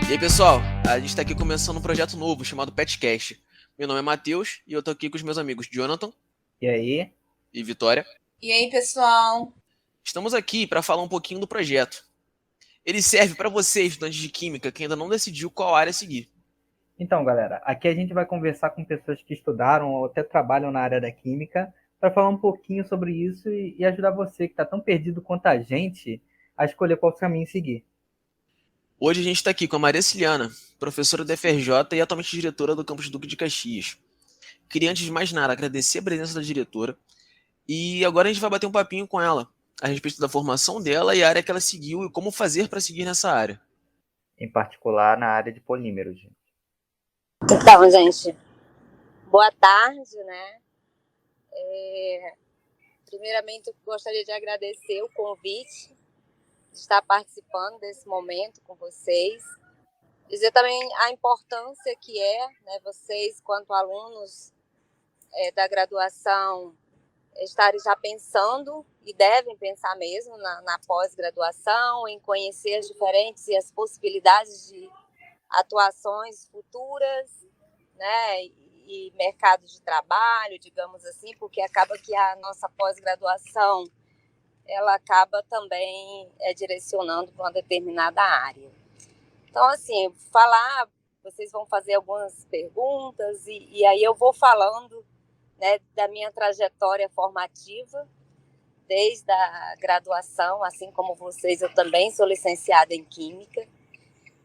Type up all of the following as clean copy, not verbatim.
E aí, pessoal, a gente está aqui começando um projeto novo chamado Petcast. Meu nome é Matheus e eu tô aqui com os meus amigos Jonathan E aí? e Vitória. E aí, pessoal? Estamos aqui para falar um pouquinho do projeto. Ele serve para você, estudante de química, que ainda não decidiu qual área seguir. Então, galera, aqui a gente vai conversar com pessoas que estudaram ou até trabalham na área da química para falar um pouquinho sobre isso e ajudar você que está tão perdido quanto a gente a escolher qual caminho seguir. Hoje a gente está aqui com a Maria Ciliana, professora da FRJ e atualmente diretora do campus Duque de Caxias. Queria, antes de mais nada, agradecer a presença da diretora e agora a gente vai bater um papinho com ela a respeito da formação dela e a área que ela seguiu e como fazer para seguir nessa área. Em particular na área de polímeros, gente. Então, gente, boa tarde, né? Primeiramente, eu gostaria de agradecer o convite de estar participando desse momento com vocês. Dizer também a importância que né, vocês, quanto alunos da graduação, estarem já pensando, e devem pensar mesmo, na pós-graduação, em conhecer as diferentes e as possibilidades de atuações futuras, né, e mercado de trabalho, digamos assim, porque acaba que a nossa pós-graduação ela acaba também direcionando para uma determinada área. Então, assim, vocês vão fazer algumas perguntas e aí eu vou falando, né, da minha trajetória formativa, desde a graduação, assim como vocês, eu também sou licenciada em Química,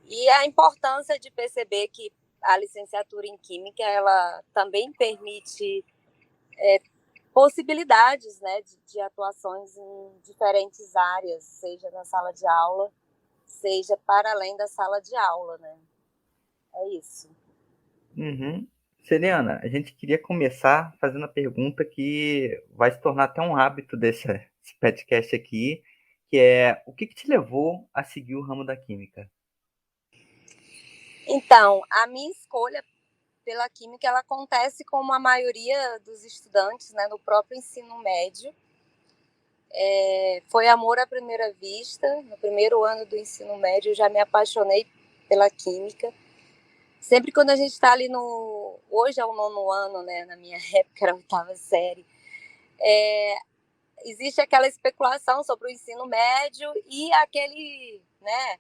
e a importância de perceber que a licenciatura em Química, ela também permite possibilidades, né, de atuações em diferentes áreas, seja na sala de aula, seja para além da sala de aula, né? É isso. Celiana, a gente queria começar fazendo a pergunta que vai se tornar até um hábito desse podcast aqui, que é: o que te levou a seguir o ramo da química? Então, a minha escolha pela química, ela acontece como a maioria dos estudantes, né, no próprio ensino médio. Foi amor à primeira vista. No primeiro ano do ensino médio, eu já me apaixonei pela química. Sempre quando a gente está ali hoje é o 9º ano, né? Na minha época era a 8ª série. Existe aquela especulação sobre o ensino médio e aquele, né?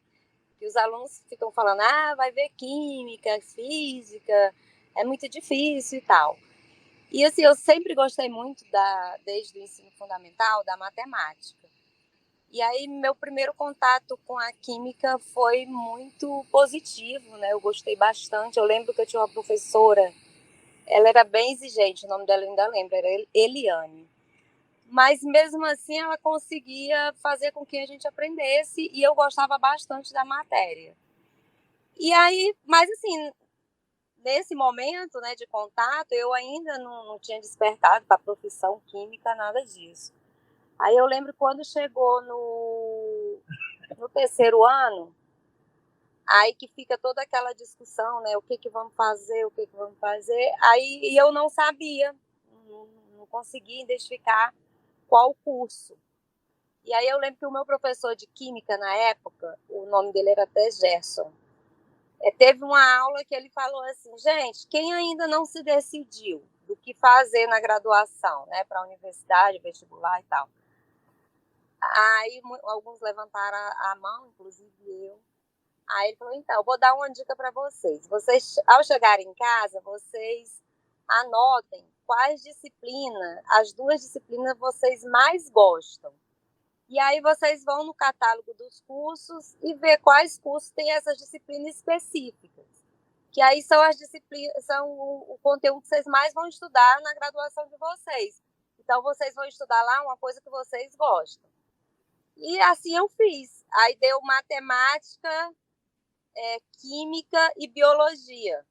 Que os alunos ficam falando, vai ver química, física, é muito difícil e tal. E assim, eu sempre gostei muito, desde o ensino fundamental, da matemática. E aí, meu primeiro contato com a química foi muito positivo, né? Eu gostei bastante. Eu lembro que eu tinha uma professora, ela era bem exigente, o nome dela eu ainda lembro, era Eliane. Mas mesmo assim, ela conseguia fazer com que a gente aprendesse e eu gostava bastante da matéria. E aí, mas assim, nesse momento, né, de contato, eu ainda não tinha despertado para a profissão química, nada disso. Aí eu lembro quando chegou no 3º ano, aí que fica toda aquela discussão, né, o que vamos fazer, aí eu não sabia, não conseguia identificar qual curso. E aí eu lembro que o meu professor de química na época, o nome dele era até Gerson, teve uma aula que ele falou assim: gente, quem ainda não se decidiu do que fazer na graduação, né, para a universidade, vestibular e tal. Aí alguns levantaram a mão, inclusive eu. Aí ele falou: então, eu vou dar uma dica para vocês. Vocês, ao chegarem em casa, vocês anotem quais disciplinas, as 2 disciplinas vocês mais gostam. E aí vocês vão no catálogo dos cursos e ver quais cursos têm essas disciplinas específicas. Que aí são as disciplinas, são o conteúdo que vocês mais vão estudar na graduação de vocês. Então, vocês vão estudar lá uma coisa que vocês gostam. E assim eu fiz. Aí deu matemática, química e biologia.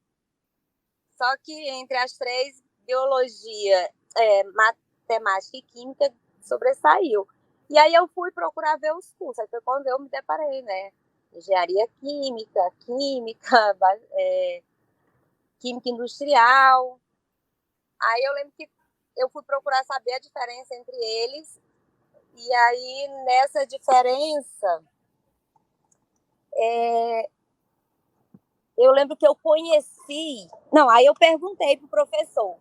Só que entre as 3, biologia, matemática e química sobressaiu. E aí eu fui procurar ver os cursos. Aí foi quando eu me deparei, né? Engenharia química, química industrial. Aí eu lembro que eu fui procurar saber a diferença entre eles. E aí, nessa diferença, eu lembro que eu conheci... Não, aí eu perguntei pro professor.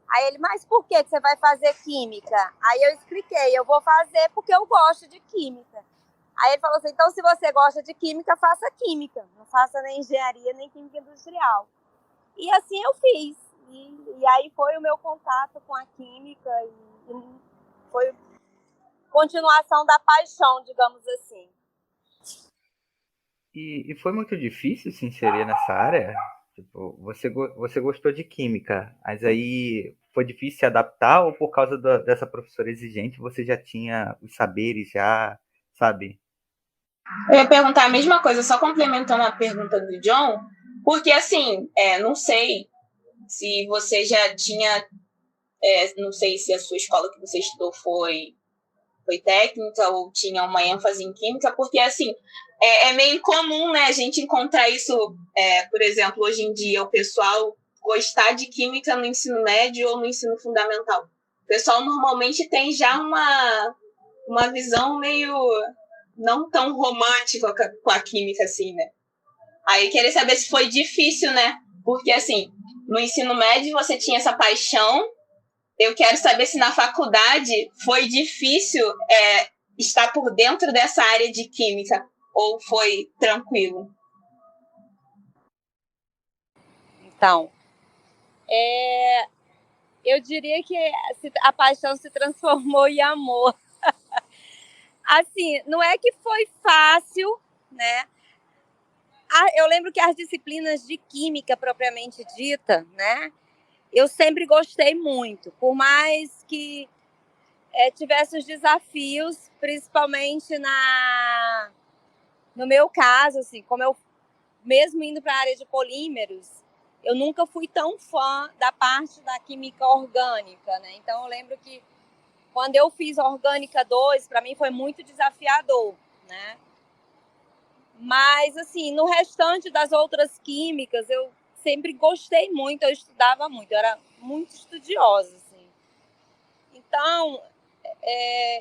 Aí ele, mas por que você vai fazer química? Aí eu expliquei, eu vou fazer porque eu gosto de química. Aí ele falou assim, então se você gosta de química, faça química. Não faça nem engenharia, nem química industrial. E assim eu fiz. E aí foi o meu contato com a química e foi continuação da paixão, digamos assim. E foi muito difícil se inserir nessa área? Tipo, você gostou de química, mas aí foi difícil se adaptar ou por causa dessa professora exigente você já tinha os saberes já, sabe? Eu ia perguntar a mesma coisa, só complementando a pergunta do John, porque assim, não sei se você já tinha, não sei se a sua escola que você estudou foi técnica ou tinha uma ênfase em química, porque assim, é meio incomum, né, a gente encontrar isso, por exemplo, hoje em dia, o pessoal gostar de química no ensino médio ou no ensino fundamental. O pessoal normalmente tem já uma visão meio não tão romântica com a química, assim, né? Aí queria saber se foi difícil, né? Porque, assim, no ensino médio você tinha essa paixão. Eu quero saber se na faculdade foi difícil estar por dentro dessa área de química ou foi tranquilo? Então, eu diria que a paixão se transformou em amor. Assim, não é que foi fácil, né? Eu lembro que as disciplinas de química propriamente dita, né? Eu sempre gostei muito, por mais que tivesse os desafios, principalmente no meu caso, assim, como eu mesmo indo para a área de polímeros, eu nunca fui tão fã da parte da química orgânica, né? Então eu lembro que quando eu fiz Orgânica 2, para mim foi muito desafiador, né? Mas, assim, no restante das outras químicas, eu sempre gostei muito, eu estudava muito, eu era muito estudiosa, assim. Então,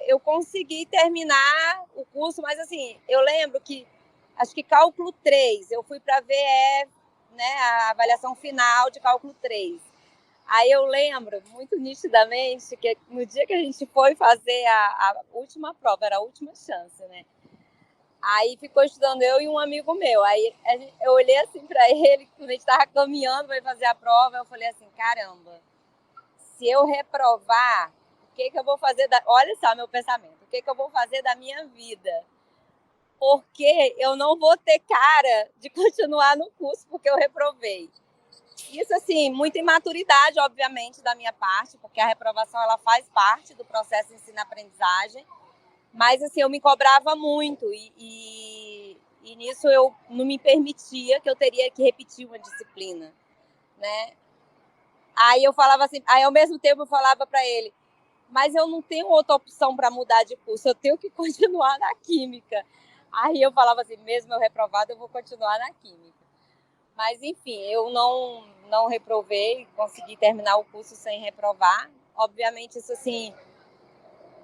eu consegui terminar o curso, mas, assim, eu lembro que, acho que cálculo 3, eu fui para a VE, né, a avaliação final de cálculo 3. Aí eu lembro muito nitidamente que no dia que a gente foi fazer a última prova, era a última chance, né? Aí ficou estudando eu e um amigo meu. Aí eu olhei assim para ele, quando a gente estava caminhando para fazer a prova, eu falei assim, caramba, se eu reprovar, o que eu vou fazer Olha só meu pensamento, o que eu vou fazer da minha vida? Porque eu não vou ter cara de continuar no curso porque eu reprovei. Isso, assim, muita imaturidade, obviamente, da minha parte, porque a reprovação ela faz parte do processo de ensino-aprendizagem, mas, assim, eu me cobrava muito e nisso eu não me permitia que eu teria que repetir uma disciplina, né? Aí eu falava assim, aí ao mesmo tempo eu falava para ele, mas eu não tenho outra opção para mudar de curso, eu tenho que continuar na química. Aí eu falava assim, mesmo eu reprovada, eu vou continuar na química. Mas, enfim, eu não reprovei, consegui terminar o curso sem reprovar. Obviamente, isso, assim,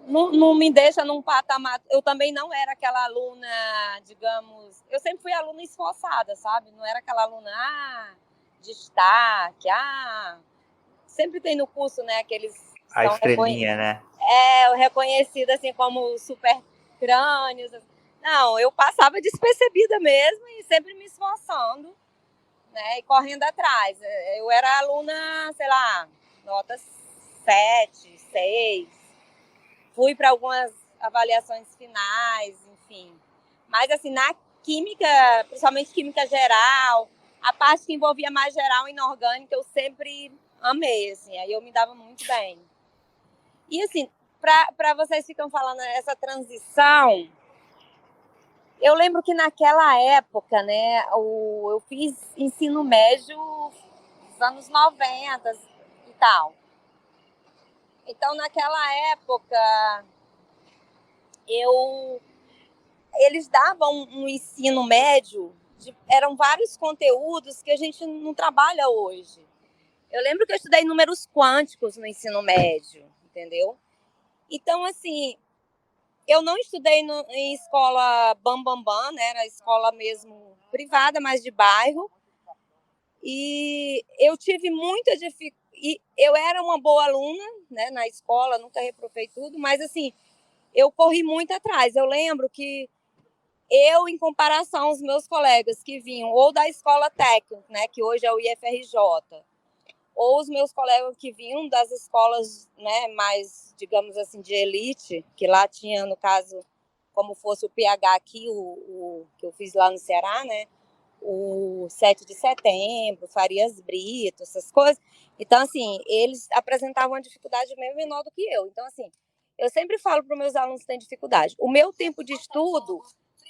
não me deixa num patamar... Eu também não era aquela aluna, digamos... Eu sempre fui aluna esforçada, sabe? Não era aquela aluna, destaque, Sempre tem no curso, né, aqueles... A estrelinha, né? Reconhecido, assim, como super crânios. Não, eu passava despercebida mesmo e sempre me esforçando, né, e correndo atrás. Eu era aluna, sei lá, nota 7, 6. Fui para algumas avaliações finais, enfim. Mas, assim, na química, principalmente química geral, a parte que envolvia mais geral e inorgânica, eu sempre amei, assim. Aí eu me dava muito bem. E, assim, para vocês que ficam falando essa transição... Eu lembro que naquela época, né, eu fiz ensino médio nos anos 90 e tal. Então, naquela época, eles davam um ensino médio, eram vários conteúdos que a gente não trabalha hoje. Eu lembro que eu estudei números quânticos no ensino médio, entendeu? Então, assim, eu não estudei em escola bam, né? Era escola mesmo privada, mas de bairro. E eu tive muita dificuldade. Eu era uma boa aluna, né, na escola, nunca reprovei tudo, mas assim, eu corri muito atrás. Eu lembro que eu, em comparação aos meus colegas que vinham ou da escola técnica, né, que hoje é o IFRJ, ou os meus colegas que vinham das escolas, né, mais, digamos assim, de elite, que lá tinha, no caso, como fosse o PH aqui, o que eu fiz lá no Ceará, né, o 7 de setembro, Farias Brito, essas coisas. Então, assim, eles apresentavam uma dificuldade bem menor do que eu. Então, assim, eu sempre falo para os meus alunos que têm dificuldade. O meu tempo de estudo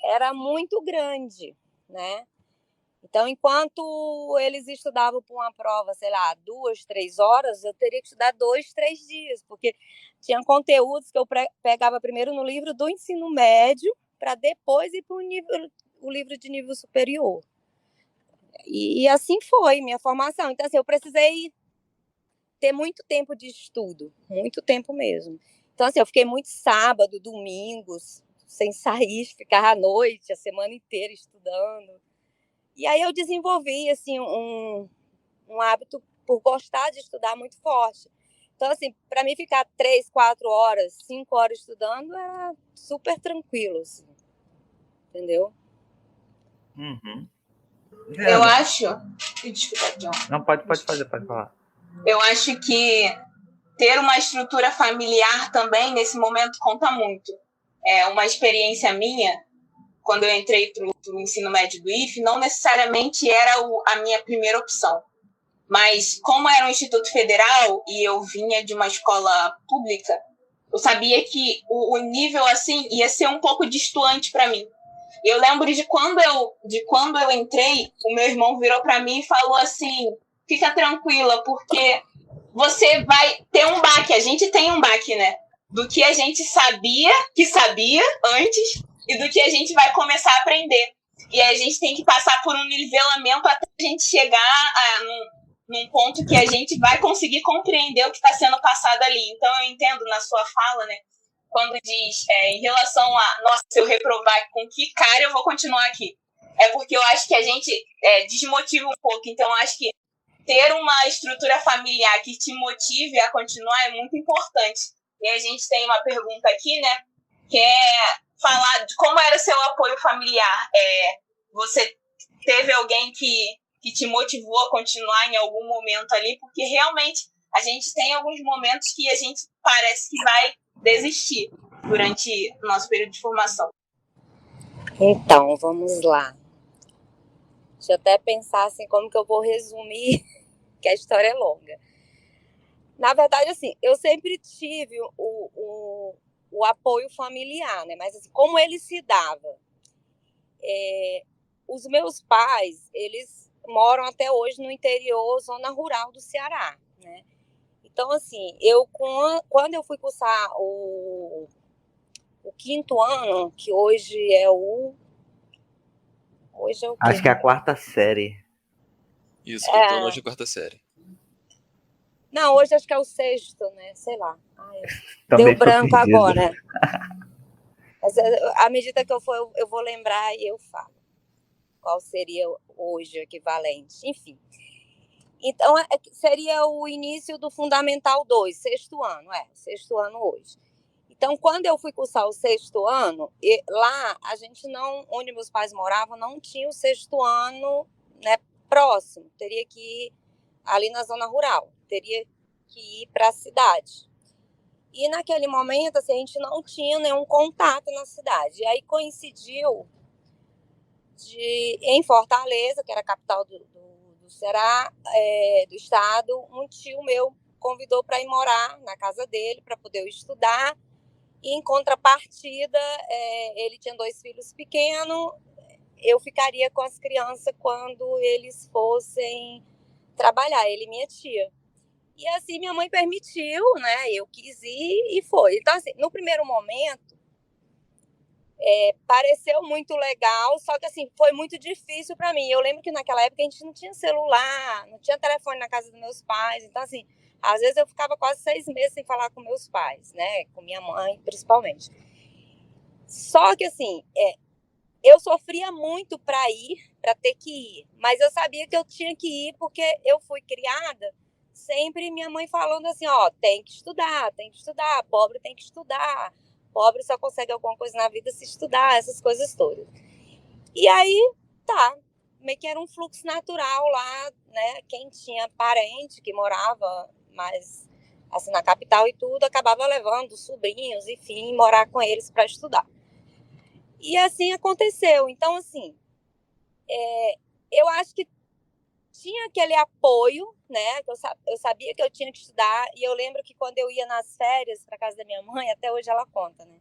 era muito grande, né? Então, enquanto eles estudavam para uma prova, sei lá, 2, 3 horas, eu teria que estudar 2, 3 dias, porque tinha conteúdos que eu pegava primeiro no livro do ensino médio, para depois ir para o livro de nível superior. E assim foi minha formação. Então, assim, eu precisei ter muito tempo de estudo, muito tempo mesmo. Então, assim, eu fiquei muito sábado, domingos, sem sair, ficava à noite, a semana inteira estudando. E aí eu desenvolvi, assim, um hábito por gostar de estudar muito forte. Então, assim, para mim ficar 3, 4 horas, 5 horas estudando era super tranquilo, assim. Entendeu? Uhum. Eu acho... Desculpa, John. Não, pode falar. Eu acho que ter uma estrutura familiar também, nesse momento, conta muito. É uma experiência minha, quando eu entrei para o ensino médio do IF, não necessariamente era a minha primeira opção. Mas, como era um instituto federal e eu vinha de uma escola pública, eu sabia que o nível, assim, ia ser um pouco distoante para mim. Eu lembro de quando eu entrei, o meu irmão virou para mim e falou assim: fica tranquila, porque você vai ter um baque. A gente tem um baque, né? Do que a gente sabia antes e do que a gente vai começar a aprender. E a gente tem que passar por um nivelamento até a gente chegar num ponto que a gente vai conseguir compreender o que está sendo passado ali. Então, eu entendo na sua fala, né? Quando diz em relação a, nossa, se eu reprovar, com que cara eu vou continuar aqui? É porque eu acho que a gente desmotiva um pouco. Então, eu acho que ter uma estrutura familiar que te motive a continuar é muito importante. E a gente tem uma pergunta aqui, né? Que é falar de como era o seu apoio familiar. Você teve alguém que te motivou a continuar em algum momento ali? Porque realmente a gente tem alguns momentos que a gente parece que vai desistir durante o nosso período de formação. Então, vamos lá. Deixa eu até pensar assim, como que eu vou resumir, que a história é longa. Na verdade, assim, eu sempre tive o apoio familiar, né? Mas assim, como ele se dava? Os meus pais, eles moram até hoje no interior, zona rural do Ceará, né? Então, assim, quando eu fui cursar o 5º ano, que hoje é o quê? Acho que é a 4ª série. Isso, 5º ano hoje é 4ª série. Não, hoje acho que é o 6º, né? Sei lá. Também deu branco perdido. agora. Mas à medida que eu vou lembrar e eu falo qual seria hoje o equivalente. Enfim. Então, seria o início do Fundamental 2, 6º ano. 6º ano hoje. Então, quando eu fui cursar o 6º ano, lá a gente não, onde meus pais moravam, não tinha o 6º ano, né, próximo. Teria que ir ali na zona rural, teria que ir para a cidade. E naquele momento, assim, a gente não tinha nenhum contato na cidade. E aí coincidiu em Fortaleza, que era a capital do Ceará, do estado, um tio meu convidou para ir morar na casa dele, para poder eu estudar. E, em contrapartida, ele tinha 2 filhos pequenos, eu ficaria com as crianças quando eles fossem trabalhar, ele e minha tia. E assim minha mãe permitiu, né? Eu quis ir e foi. Então, assim, no primeiro momento, pareceu muito legal, só que assim, foi muito difícil para mim. Eu lembro que naquela época a gente não tinha celular, não tinha telefone na casa dos meus pais. Então, assim, às vezes eu ficava quase 6 meses sem falar com meus pais, né? Com minha mãe, principalmente. Só que, assim, eu sofria muito para ir para ter que ir. Mas eu sabia que eu tinha que ir porque eu fui criada sempre minha mãe falando assim, ó, tem que estudar, pobre tem que estudar, pobre só consegue alguma coisa na vida se estudar, essas coisas todas. E aí, tá, meio que era um fluxo natural lá, né? Quem tinha parente que morava mais assim na capital e tudo, acabava levando sobrinhos, enfim, morar com eles para estudar. E assim aconteceu. Então, assim, eu acho que tinha aquele apoio, né? Eu sabia que eu tinha que estudar. E eu lembro que quando eu ia nas férias para casa da minha mãe, até hoje ela conta, né?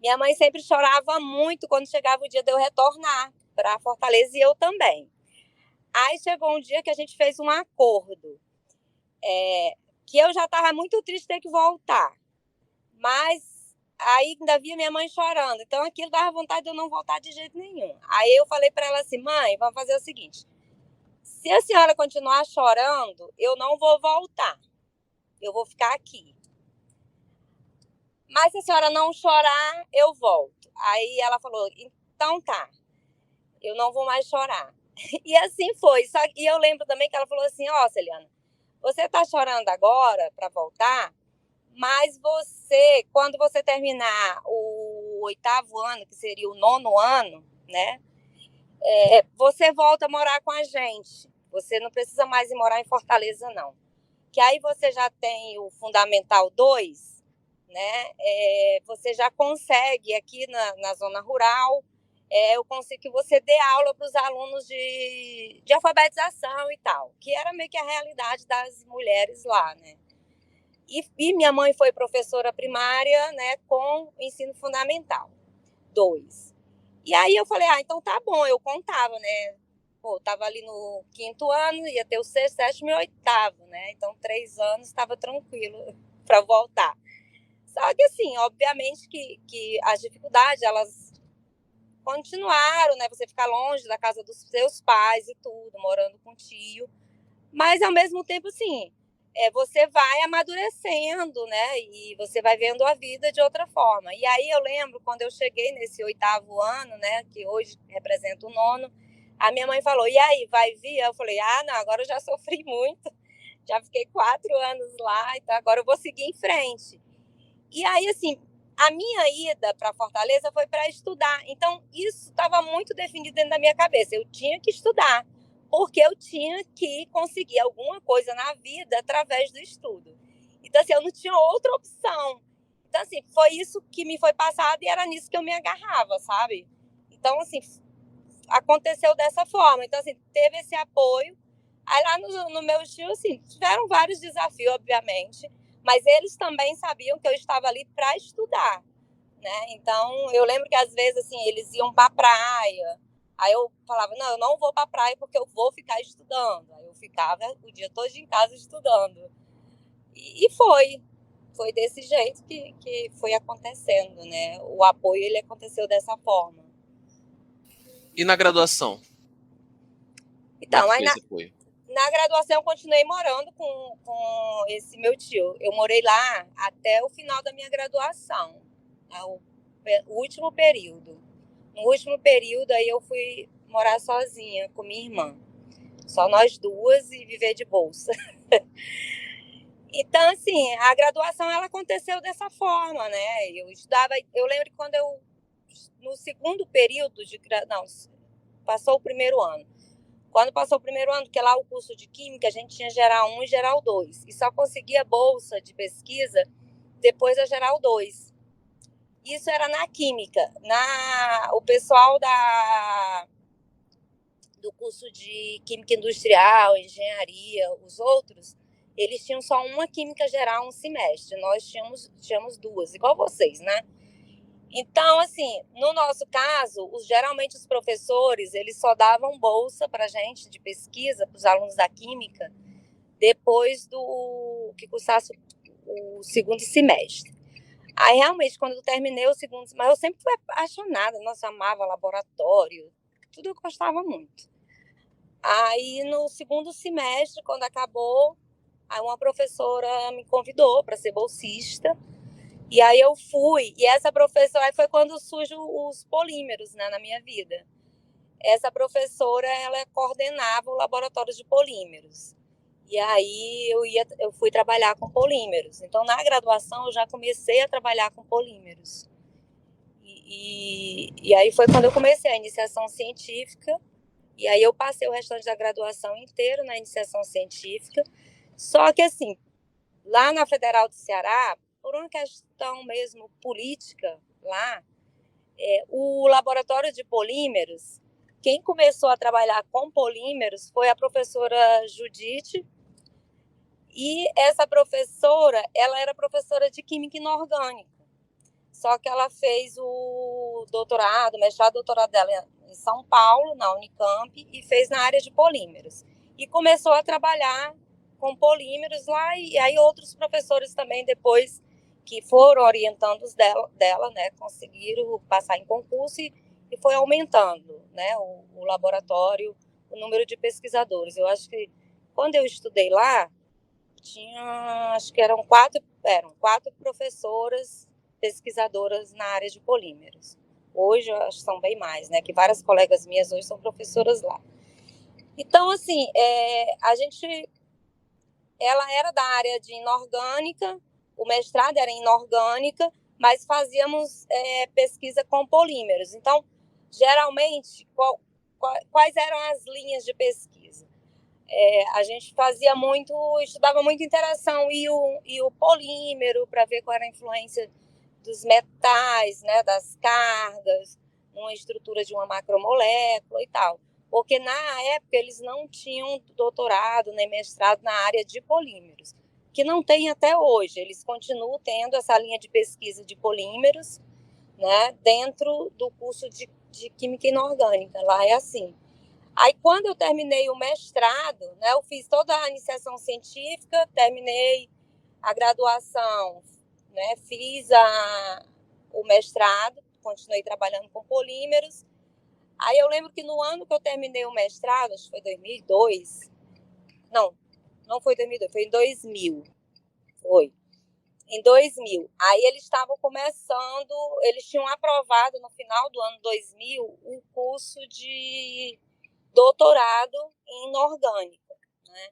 Minha mãe sempre chorava muito quando chegava o dia de eu retornar para Fortaleza e eu também. Aí chegou um dia que a gente fez um acordo, que eu já estava muito triste de ter que voltar. Mas aí ainda via minha mãe chorando. Então aquilo dava vontade de eu não voltar de jeito nenhum. Aí eu falei para ela assim, mãe, vamos fazer o seguinte. Se a senhora continuar chorando, eu não vou voltar. Eu vou ficar aqui. Mas se a senhora não chorar, eu volto. Aí ela falou, então tá, eu não vou mais chorar. E assim foi. E eu lembro também que ela falou assim, ó, Celiana, você tá chorando agora para voltar, mas você, quando você terminar o 8º ano, que seria o 9º ano, né? Você volta a morar com a gente. Você não precisa mais ir morar em Fortaleza, não. Que aí você já tem o Fundamental 2, né? Você já consegue aqui na zona rural, eu consigo que você dê aula para os alunos de alfabetização e tal, que era meio que a realidade das mulheres lá, né? E minha mãe foi professora primária, né, com ensino fundamental 2. E aí eu falei, então tá bom, eu contava, né? Pô, tava ali no 5º ano, ia ter o 6º, 7º e 8º, né? Então 3 anos estava tranquilo para voltar. Só que assim, obviamente que as dificuldades, elas continuaram, né? Você ficar longe da casa dos seus pais e tudo, morando com tio. Mas ao mesmo tempo, assim, você vai amadurecendo, né? E você vai vendo a vida de outra forma. E aí eu lembro, quando eu cheguei nesse 8º ano, né? Que hoje representa o 9º, a minha mãe falou, e aí, vai vir? Eu falei, não, agora eu já sofri muito. Já fiquei 4 anos lá, então agora eu vou seguir em frente. E aí, assim, a minha ida para Fortaleza foi para estudar. Então, isso estava muito definido dentro da minha cabeça. Eu tinha que estudar, porque eu tinha que conseguir alguma coisa na vida através do estudo. Então, assim, eu não tinha outra opção. Então, assim, foi isso que me foi passado e era nisso que eu me agarrava, sabe? Então, assim, aconteceu dessa forma. Então, assim, teve esse apoio. Aí lá no meu estilo, assim, tiveram vários desafios, obviamente, mas eles também sabiam que eu estava ali para estudar, né? Então, eu lembro que às vezes, assim, eles iam para a praia. Aí eu falava, não, eu não vou para a praia porque eu vou ficar estudando. Aí eu ficava o dia todo em casa estudando. E foi desse jeito que foi acontecendo, né? O apoio, ele aconteceu dessa forma. E na graduação? Então, aí na graduação eu continuei morando com esse meu tio. Eu morei lá até o final da minha graduação, o último período. No último período, aí eu fui morar sozinha com minha irmã. Só nós duas e viver de bolsa. Então, assim, a graduação ela aconteceu dessa forma, né? Eu estudava, eu lembro que quando no segundo período não, passou o primeiro ano. Quando passou o primeiro ano, porque lá o curso de Química, a gente tinha Geral 1 e Geral 2. E só conseguia bolsa de pesquisa depois da Geral 2. Isso era na Química. O pessoal do curso de Química Industrial, Engenharia, os outros, eles tinham só uma Química Geral um semestre. Nós tínhamos 2, igual vocês, né? Então, assim, no nosso caso, geralmente os professores, eles só davam bolsa para a gente de pesquisa, para os alunos da Química, depois do que cursasse o segundo semestre. Aí, realmente, quando eu terminei o segundo semestre, mas eu sempre fui apaixonada, nossa, amava laboratório, tudo eu gostava muito. Aí, no segundo semestre, quando acabou, aí uma professora me convidou para ser bolsista. E aí eu fui, e essa professora, aí foi quando surgem os polímeros, né, na minha vida. essa professora, ela coordenava o laboratório de polímeros. E aí eu fui trabalhar com polímeros. Então, na graduação, eu já comecei a trabalhar com polímeros. E aí foi quando eu comecei a iniciação científica. E aí eu passei o restante da graduação inteiro na iniciação científica. Só que, assim, lá na Federal do Ceará, por uma questão mesmo política lá, o laboratório de polímeros, quem começou a trabalhar com polímeros foi a professora Judite. E essa professora, ela era professora de Química Inorgânica. Só que ela fez o doutorado, mestrado, doutorado dela em São Paulo, na Unicamp, e fez na área de polímeros. E começou a trabalhar com polímeros lá, e aí outros professores também, depois que foram orientando dela, né, conseguiram passar em concurso e foi aumentando, né, o laboratório, o número de pesquisadores. Eu acho que quando eu estudei lá, acho que eram quatro professoras pesquisadoras na área de polímeros. Hoje, eu acho que são bem mais, né? Que várias colegas minhas hoje são professoras lá. Então, assim, ela era da área de inorgânica, o mestrado era em inorgânica, mas fazíamos pesquisa com polímeros. Então, geralmente, quais eram as linhas de pesquisa? A gente estudava muito interação e o polímero para ver qual era a influência dos metais, né, das cargas, numa estrutura de uma macromolécula e tal. Porque na época eles não tinham doutorado nem mestrado na área de polímeros, que não tem até hoje. Eles continuam tendo essa linha de pesquisa de polímeros, né, dentro do curso de Química Inorgânica. Lá é assim. Aí, quando eu terminei o mestrado, né, eu fiz toda a iniciação científica, terminei a graduação, né, fiz o mestrado, continuei trabalhando com polímeros. Aí eu lembro que no ano que eu terminei o mestrado, acho que foi 2002, não foi 2002, foi em 2000, foi. Em 2000. Aí eles estavam começando, eles tinham aprovado no final do ano 2000 um curso de doutorado em inorgânica, né?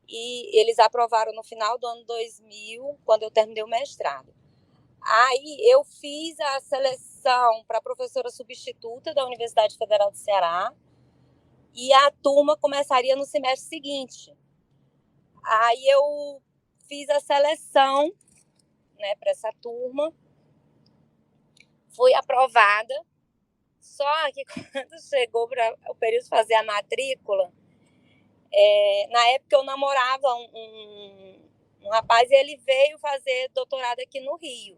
E eles aprovaram no final do ano 2000, quando eu terminei o mestrado. Aí eu fiz a seleção para professora substituta da Universidade Federal do Ceará e a turma começaria no semestre seguinte. Aí eu fiz a seleção, né, para essa turma, fui aprovada, só que quando chegou para o período de fazer a matrícula, na época eu namorava um rapaz e ele veio fazer doutorado aqui no Rio.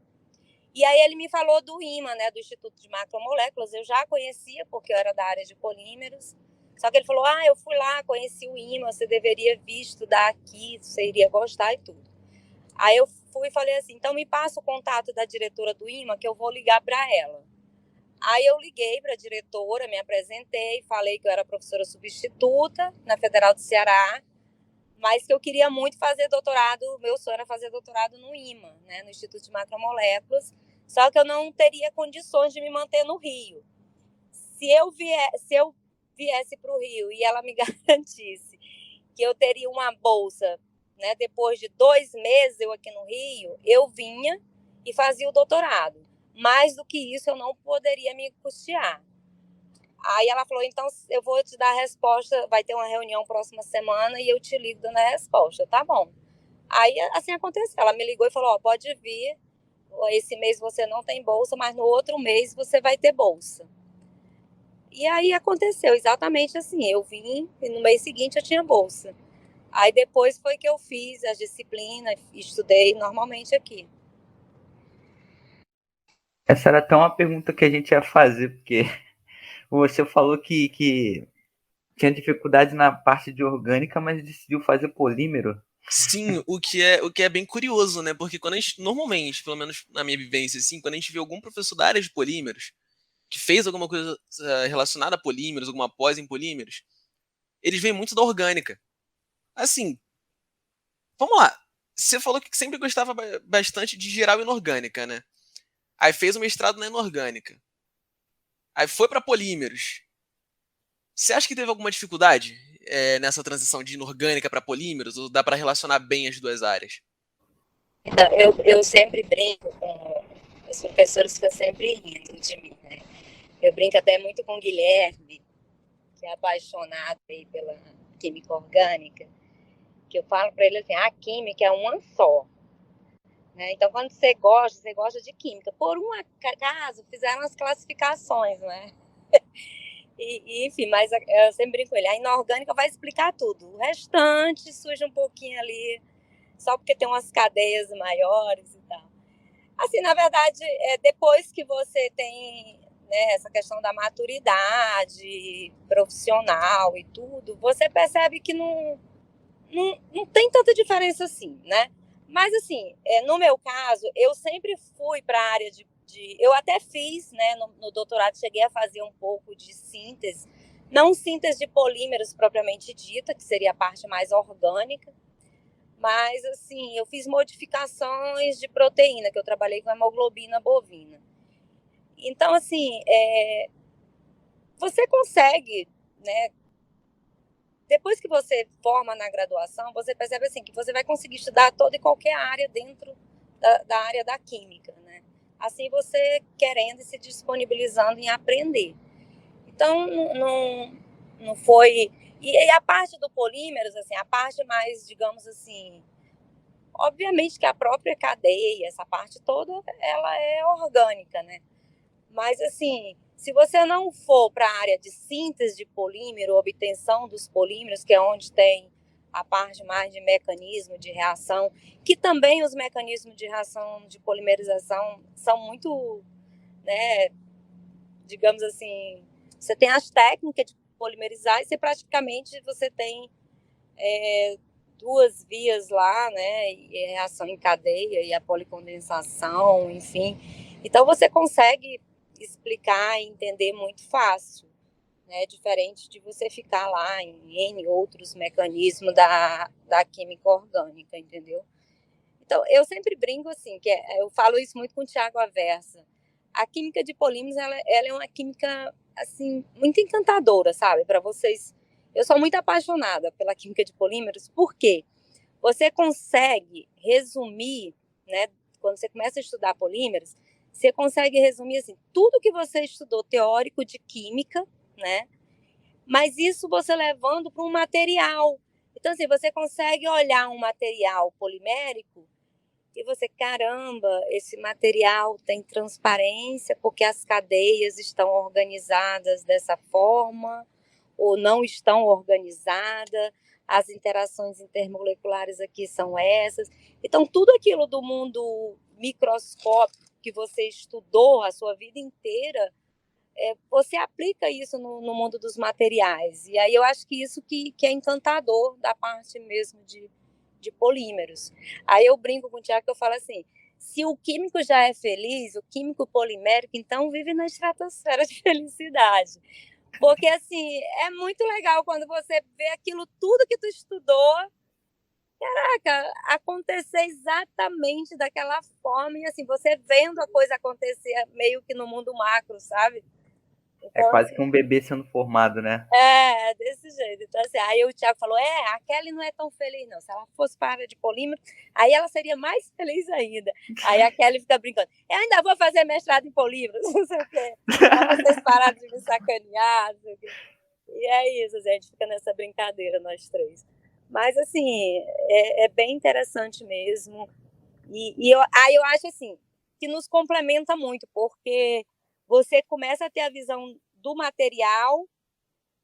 E aí ele me falou do IMA, né, do Instituto de Macromoléculas. Eu já conhecia, porque eu era da área de polímeros. Só que ele falou, eu fui lá, conheci o IMA, você deveria vir estudar aqui, você iria gostar e tudo. Aí eu fui e falei assim, então me passa o contato da diretora do IMA, que eu vou ligar para ela. Aí eu liguei para a diretora, me apresentei, falei que eu era professora substituta na Federal do Ceará, mas que eu queria muito fazer doutorado, meu sonho era fazer doutorado no IMA, né, no Instituto de Macromoléculas, só que eu não teria condições de me manter no Rio. Se eu viesse para o Rio e ela me garantisse que eu teria uma bolsa, né, depois de 2 meses eu aqui no Rio, eu vinha e fazia o doutorado. Mais do que isso, eu não poderia me custear. Aí ela falou, então eu vou te dar a resposta, vai ter uma reunião próxima semana e eu te ligo dando a resposta, tá bom. Aí assim aconteceu, ela me ligou e falou, pode vir, esse mês você não tem bolsa, mas no outro mês você vai ter bolsa. E aí aconteceu exatamente assim, eu vim e no mês seguinte eu tinha bolsa. Aí depois foi que eu fiz as disciplinas, estudei normalmente aqui. Essa era até uma pergunta que a gente ia fazer, porque você falou que tinha dificuldade na parte de orgânica, mas decidiu fazer polímero. Sim, o que é bem curioso, né? Porque quando a gente, normalmente, pelo menos na minha vivência, assim, quando a gente vê algum professor da área de polímeros que fez alguma coisa relacionada a polímeros, alguma pós em polímeros, eles vêm muito da orgânica. Assim, vamos lá. Você falou que sempre gostava bastante de geral inorgânica, né? Aí fez o mestrado na inorgânica. Aí foi para polímeros. Você acha que teve alguma dificuldade nessa transição de inorgânica para polímeros, ou dá para relacionar bem as duas áreas? Então, eu sempre brinco com os professores, ficam sempre rindo de mim, né? Eu brinco até muito com o Guilherme, que é apaixonado aí pela química orgânica, que eu falo para ele assim, a química é uma só. Né? Então, quando você gosta de química. Por um acaso, fizeram as classificações, né? Enfim, mas eu sempre brinco com ele. A inorgânica vai explicar tudo. O restante surge um pouquinho ali, só porque tem umas cadeias maiores e tal. Assim, na verdade, depois que você tem, né, essa questão da maturidade profissional e tudo, você percebe que não tem tanta diferença assim, né? Mas, assim, no meu caso, eu sempre fui para a área eu até fiz, né, no doutorado, cheguei a fazer um pouco de síntese, não síntese de polímeros propriamente dita, que seria a parte mais orgânica, mas, assim, eu fiz modificações de proteína, que eu trabalhei com hemoglobina bovina. Então, assim, você consegue, né, depois que você forma na graduação, você percebe assim que você vai conseguir estudar toda e qualquer área dentro da área da química, né? Assim você querendo e se disponibilizando em aprender. Então, não foi... E a parte do polímeros, assim, a parte mais, digamos assim... Obviamente que a própria cadeia, essa parte toda, ela é orgânica, né? Mas, assim, se você não for para a área de síntese de polímero, obtenção dos polímeros, que é onde tem a parte mais de mecanismo de reação, que também os mecanismos de reação de polimerização são muito, né, digamos assim, você tem as técnicas de polimerizar e você praticamente você tem duas vias lá, né, reação em cadeia e a policondensação, enfim. Então você consegue explicar e entender muito fácil, né, diferente de você ficar lá em N outros mecanismos da química orgânica, entendeu? Então, eu sempre brinco assim, que eu falo isso muito com o Tiago Aversa. A química de polímeros, ela é uma química, assim, muito encantadora, sabe? Para vocês, eu sou muito apaixonada pela química de polímeros, por quê? Você consegue resumir, né? Quando você começa a estudar polímeros, você consegue resumir assim, tudo que você estudou teórico de química, né? Mas isso você levando para um material. Então, assim, você consegue olhar um material polimérico e você, caramba, esse material tem transparência porque as cadeias estão organizadas dessa forma ou não estão organizadas, as interações intermoleculares aqui são essas. Então, tudo aquilo do mundo microscópico que você estudou a sua vida inteira, você aplica isso no mundo dos materiais. E aí eu acho que isso que é encantador da parte mesmo de polímeros. Aí eu brinco com o Tiago que eu falo assim, se o químico já é feliz, o químico polimérico, então vive na estratosfera de felicidade. Porque, assim, é muito legal quando você vê aquilo tudo que tu estudou, caraca, acontecer exatamente daquela forma. E, assim, você vendo a coisa acontecer meio que no mundo macro, sabe? É Então, quase assim, que um bebê sendo formado, né? desse jeito. Então, assim, aí o Thiago falou, a Kelly não é tão feliz, não. Se ela fosse para a área de polímero, aí ela seria mais feliz ainda. Aí a Kelly fica brincando, eu ainda vou fazer mestrado em polímeros, não sei o quê. Pra vocês pararem de me sacanear, não sei o quê. E é isso, a gente fica nessa brincadeira, nós três. Mas, assim, é bem interessante mesmo. Aí eu acho, assim, que nos complementa muito, porque você começa a ter a visão do material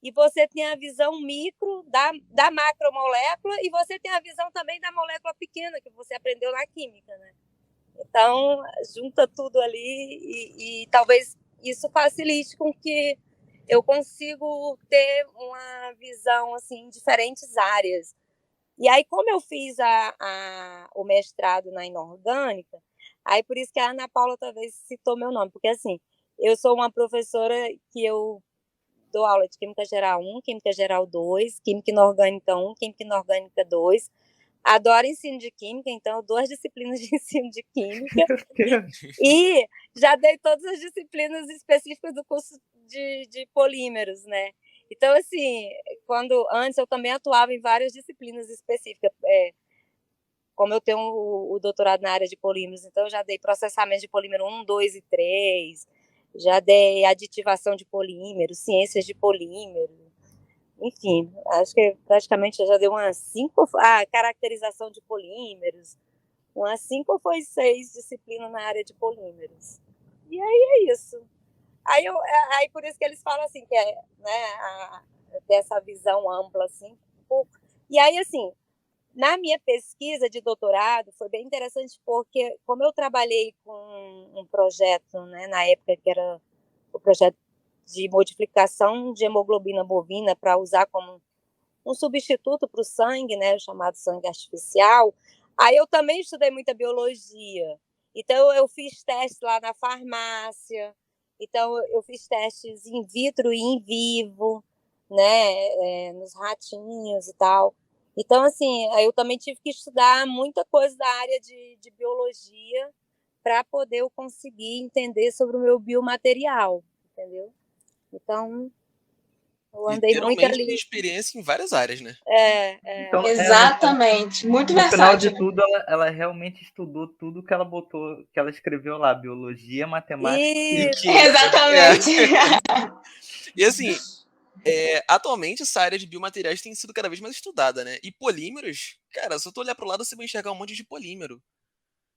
e você tem a visão micro da macromolécula e você tem a visão também da molécula pequena que você aprendeu na química, né? Então, junta tudo ali e talvez isso facilite com que eu consigo ter uma visão assim, em diferentes áreas. E aí, como eu fiz o mestrado na inorgânica, aí por isso que a Ana Paula talvez citou meu nome, porque assim, eu sou uma professora que eu dou aula de Química Geral 1, Química Geral 2, Química Inorgânica 1, Química Inorgânica 2. Adoro ensino de Química, então eu dou as disciplinas de ensino de Química. E já dei todas as disciplinas específicas do curso de polímeros, né? Então, assim, antes eu também atuava em várias disciplinas específicas. Como eu tenho o doutorado na área de polímeros, então eu já dei processamento de polímero 1, 2 e 3, já dei aditivação de polímeros, ciências de polímero, enfim, acho que praticamente eu já dei umas 5, caracterização de polímeros, umas 5 ou foi 6 disciplinas na área de polímeros. E aí é isso. Aí por isso que eles falam assim, que ter essa visão ampla, assim. E aí, assim, na minha pesquisa de doutorado, foi bem interessante porque, como eu trabalhei com um projeto, né, na época que era o projeto de modificação de hemoglobina bovina para usar como um substituto para o sangue, né, chamado sangue artificial, aí eu também estudei muita biologia. Então, eu fiz testes lá na farmácia, então eu fiz testes in vitro e in vivo, né, nos ratinhos e tal. Então, assim, eu também tive que estudar muita coisa da área de biologia para poder eu conseguir entender sobre o meu biomaterial, entendeu? Então, eu andei muito Literalmente tem ali. experiência em várias áreas, né? Então, Exatamente. Muito no final versátil. de tudo, ela realmente estudou tudo que ela botou, que ela escreveu lá, biologia, matemática E e que, Exatamente. E assim, atualmente essa área de biomateriais tem sido cada vez mais estudada, né? E polímeros, cara, se eu tu olhar pro lado, você vai enxergar um monte de polímero.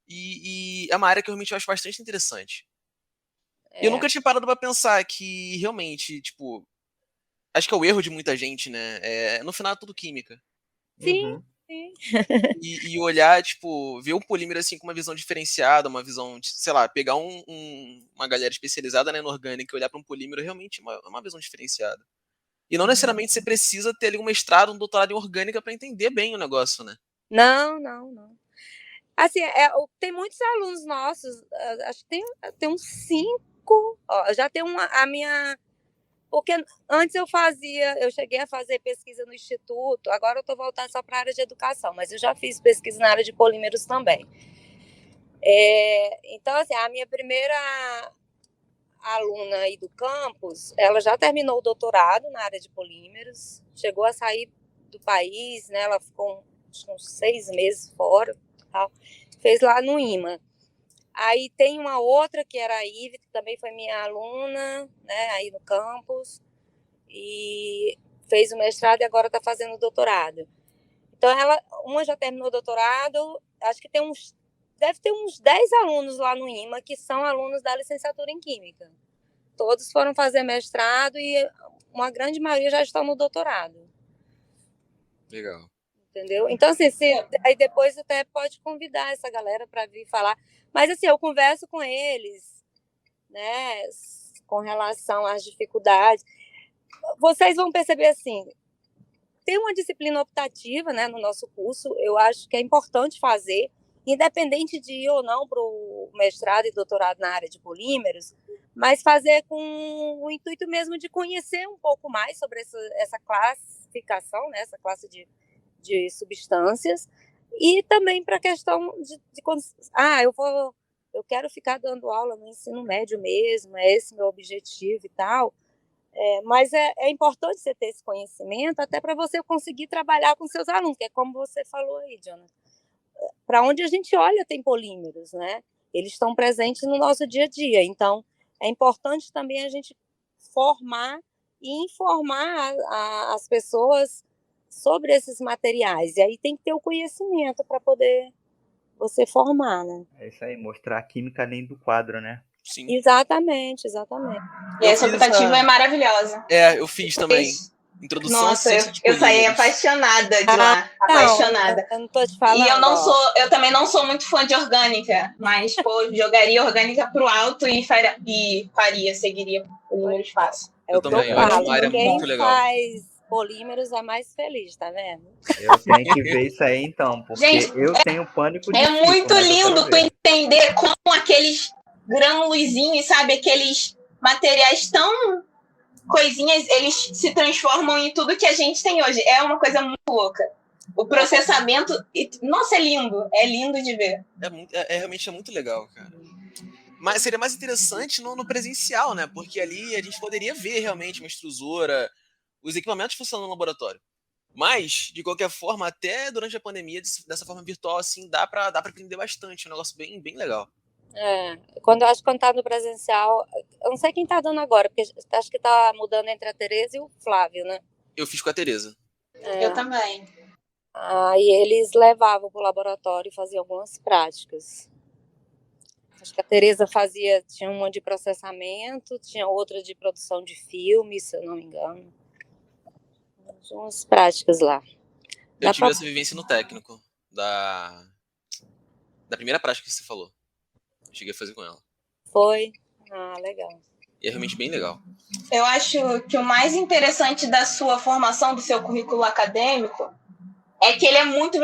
E é uma área que eu realmente acho bastante interessante. E eu nunca tinha parado pra pensar que realmente, tipo, acho que é o erro de muita gente, né? No final é tudo química. Sim, sim. E olhar, tipo, ver o polímero assim com uma visão diferenciada, uma visão, sei lá, pegar uma galera especializada, né, no orgânico e olhar para um polímero realmente é uma visão diferenciada. E não necessariamente você precisa ter ali um mestrado, um doutorado em orgânica para entender bem o negócio, né? Não. Assim, tem muitos alunos nossos, acho que tem uns 5. Ó, eu já tenho a minha. Porque antes eu cheguei a fazer pesquisa no instituto, agora eu estou voltando só para a área de educação, mas eu já fiz pesquisa na área de polímeros também. Então, assim, a minha primeira aluna aí do campus, ela já terminou o doutorado na área de polímeros, chegou a sair do país, né? Ela ficou uns 6 meses fora, tal, fez lá no IMA. Aí tem uma outra que era a Ive, que também foi minha aluna, né, aí no campus, e fez o mestrado e agora está fazendo o doutorado. Então, uma já terminou o doutorado, acho que deve ter uns 10 alunos lá no IMA que são alunos da licenciatura em Química. Todos foram fazer mestrado e uma grande maioria já estão no doutorado. Legal. Entendeu? Então, assim, aí depois até pode convidar essa galera para vir falar. Mas, assim, eu converso com eles, né, com relação às dificuldades. Vocês vão perceber, assim, tem uma disciplina optativa, né, no nosso curso, eu acho que é importante fazer, independente de ir ou não para o mestrado e doutorado na área de polímeros, mas fazer com o intuito mesmo de conhecer um pouco mais sobre essa classificação, né, essa classe de substâncias, e também para a questão de quando, eu quero ficar dando aula no ensino médio mesmo, é esse meu objetivo e tal. Mas é importante você ter esse conhecimento até para você conseguir trabalhar com seus alunos, que é como você falou aí, Jonathan. Para onde a gente olha tem polímeros, né? Eles estão presentes no nosso dia a dia. Então, é importante também a gente formar e informar as pessoas sobre esses materiais. E aí tem que ter o conhecimento para poder você formar, né? É isso aí, mostrar a química além do quadro, né? Sim. Exatamente. E essa optativa é maravilhosa. Eu fiz também. Introdução Nossa, à ciência de eu saí polímeros. apaixonada de lá. Apaixonada. Eu não tô te falando. E eu também não sou muito fã de orgânica, mas, pô, jogaria orgânica pro alto e seguiria polímeros fácil. Eu também, eu acho uma área muito legal. Quem faz polímeros é mais feliz, tá vendo? Eu tenho que ver isso aí então, porque gente, eu tenho pânico de É muito lindo tu ver. entender como aqueles grânulozinhos, sabe? Aqueles materiais tão coisinhas, eles se transformam em tudo que a gente tem hoje. É uma coisa muito louca. O processamento... Nossa, é lindo. É lindo de ver. Realmente é muito legal, cara. Mas seria mais interessante no presencial, né? Porque ali a gente poderia ver realmente uma extrusora, os equipamentos funcionam no laboratório. Mas, de qualquer forma, até durante a pandemia, dessa forma virtual, assim, dá pra aprender bastante. É um negócio bem, bem legal. Acho que quando tá no presencial, eu não sei quem tá dando agora, porque acho que tá mudando entre a Tereza e o Flávio, né? Eu fiz com a Tereza. Eu também. Aí eles levavam pro laboratório e faziam algumas práticas. Acho que a Tereza tinha uma de processamento, tinha outra de produção de filme, se eu não me engano. Tinha umas práticas lá. Eu tive essa vivência no técnico, da primeira prática que você falou. Eu cheguei a fazer com ela. Foi? Ah, legal. E é realmente bem legal. Eu acho que o mais interessante da sua formação, do seu currículo acadêmico, é que ele é muito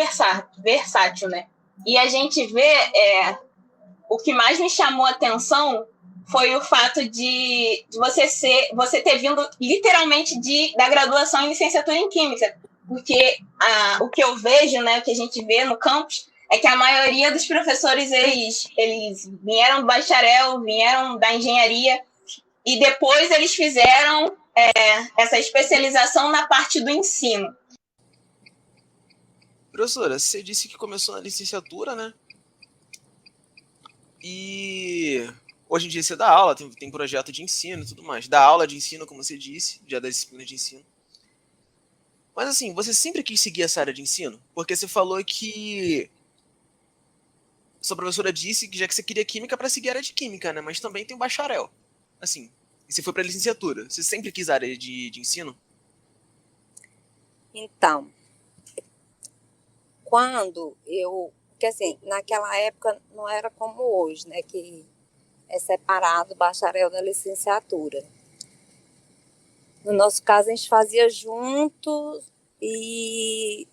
versátil, né? E a gente vê, o que mais me chamou a atenção foi o fato de você ter vindo literalmente da graduação em licenciatura em Química. Porque o que eu vejo, né, o que a gente vê no campus, é que a maioria dos professores, eles vieram do bacharel, vieram da engenharia, e depois eles fizeram essa especialização na parte do ensino. Professora, você disse que começou na licenciatura, né? E hoje em dia você dá aula, tem projeto de ensino e tudo mais. Dá aula de ensino, como você disse, já dá disciplina de ensino. Mas assim, você sempre quis seguir essa área de ensino? Porque você falou que sua professora disse que já que você queria química para seguir a área de química, né? Mas também tem o bacharel. Assim, e você foi para licenciatura. Você sempre quis a área de ensino? Então, porque assim, naquela época não era como hoje, né, que é separado o bacharel da licenciatura. No nosso caso, a gente fazia junto e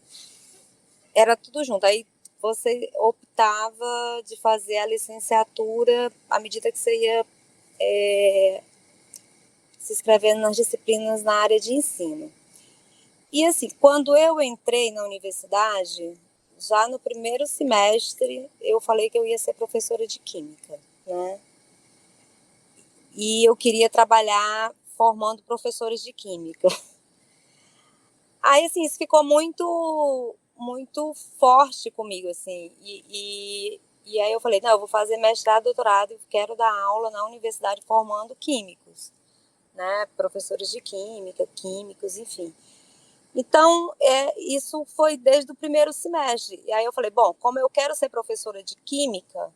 era tudo junto. Aí você optava de fazer a licenciatura à medida que você ia se inscrevendo nas disciplinas na área de ensino. E assim, quando eu entrei na universidade, já no primeiro semestre, eu falei que eu ia ser professora de química, né? E eu queria trabalhar formando professores de química. Aí, assim, isso ficou muito, muito forte comigo, assim. E aí eu falei, não, eu vou fazer mestrado, doutorado, quero dar aula na universidade formando químicos, né? Professores de química, químicos, enfim. Então, isso foi desde o primeiro semestre. E aí eu falei, bom, como eu quero ser professora de química,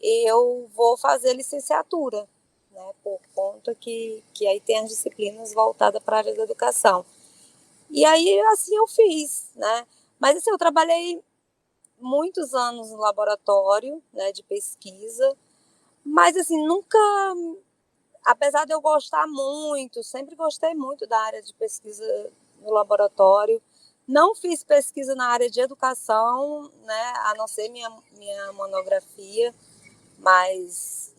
eu vou fazer licenciatura, né? Por conta que aí tem as disciplinas voltadas para a área da educação. E aí, assim, eu fiz, né? Mas, assim, eu trabalhei muitos anos no laboratório, né, de pesquisa, mas, assim, nunca, apesar de eu gostar muito, sempre gostei muito da área de pesquisa no laboratório, não fiz pesquisa na área de educação, né, a não ser minha monografia, mas,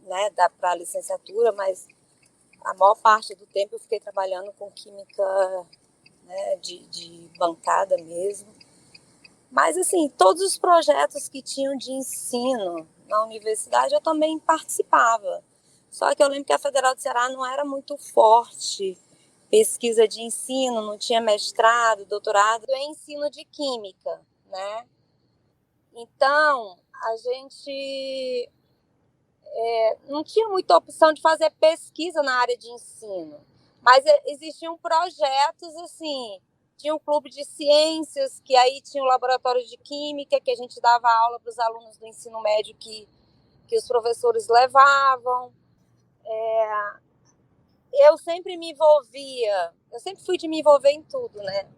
né, dá para a licenciatura, mas a maior parte do tempo eu fiquei trabalhando com química, né, de bancada mesmo. Mas, assim, todos os projetos que tinham de ensino na universidade eu também participava. Só que eu lembro que a Federal do Ceará não era muito forte pesquisa de ensino, não tinha mestrado, doutorado em ensino de química, né? Então, a gente não tinha muita opção de fazer pesquisa na área de ensino. Mas existiam projetos, assim, tinha um clube de ciências, que aí tinha o laboratório de química, que a gente dava aula para os alunos do ensino médio que os professores levavam. Eu sempre eu sempre fui de me envolver em tudo, né?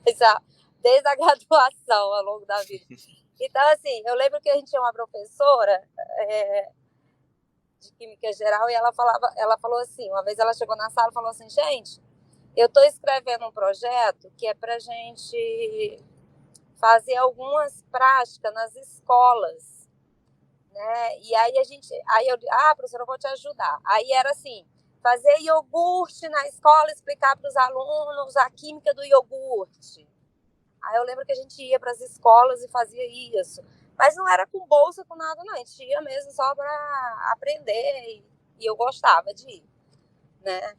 Desde a graduação, ao longo da vida. Então, assim, eu lembro que a gente tinha uma professora de química geral e ela falou assim, uma vez ela chegou na sala e falou assim, gente, eu estou escrevendo um projeto que é para a gente fazer algumas práticas nas escolas, né? E aí eu, professora, eu vou te ajudar. Aí era assim, fazer iogurte na escola, explicar para os alunos a química do iogurte. Aí eu lembro que a gente ia para as escolas e fazia isso. Mas não era com bolsa, com nada, não. A gente ia mesmo só para aprender e eu gostava de ir, né?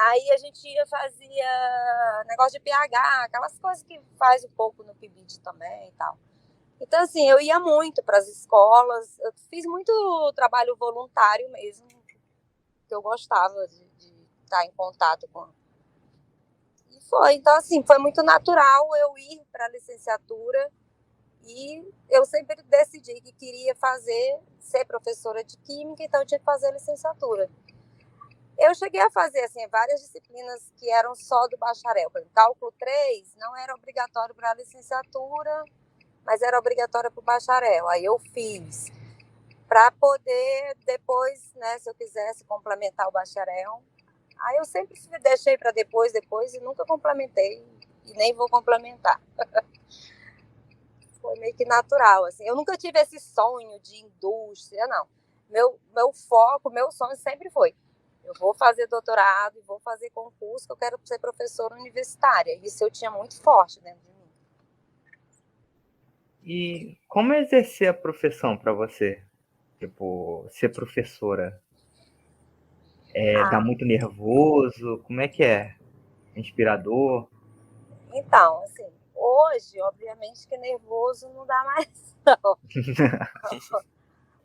Aí a gente fazia negócio de pH, aquelas coisas que faz um pouco no PIBID também e tal. Então, assim, eu ia muito para as escolas, eu fiz muito trabalho voluntário mesmo, que eu gostava de estar em contato com. E foi, então, assim, foi muito natural eu ir para a licenciatura e eu sempre decidi que queria ser professora de química, então eu tinha que fazer a licenciatura. Eu cheguei a fazer assim, várias disciplinas que eram só do bacharel. Por exemplo, cálculo 3 não era obrigatório para a licenciatura, mas era obrigatório para o bacharel. Aí eu fiz para poder depois, né, se eu quisesse complementar o bacharel. Aí eu sempre deixei para depois e nunca complementei e nem vou complementar. Foi meio que natural, assim. Eu nunca tive esse sonho de indústria, não. Meu foco, meu sonho sempre foi: eu vou fazer doutorado, vou fazer concurso, que eu quero ser professora universitária. Isso eu tinha muito forte dentro de mim. E como é exercer a profissão para você? Tipo, ser professora. Dá muito nervoso? Como é que é? Inspirador? Então, assim, hoje, obviamente que nervoso não dá mais, não.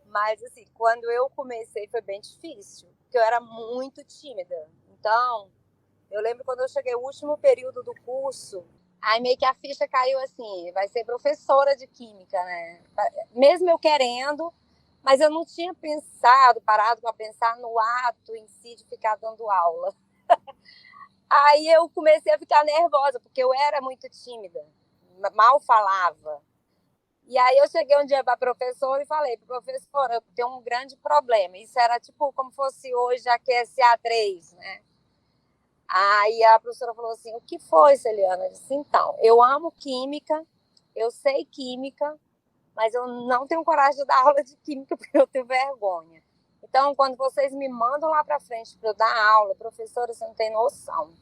Mas, assim, quando eu comecei foi bem difícil, porque eu era muito tímida. Então, eu lembro quando eu cheguei no último período do curso, aí meio que a ficha caiu assim, vai ser professora de química, né? Mesmo eu querendo, mas eu não tinha parado para pensar no ato em si de ficar dando aula. Aí eu comecei a ficar nervosa, porque eu era muito tímida, mal falava. E aí eu cheguei um dia para a professora e falei: professora, eu tenho um grande problema. Isso era tipo como fosse hoje a QSA3, né? Aí a professora falou assim: o que foi, Celiana? Eu disse: então, eu amo química, eu sei química, mas eu não tenho coragem de dar aula de química porque eu tenho vergonha. Então, quando vocês me mandam lá para frente para eu dar aula, professora, você não tem noção.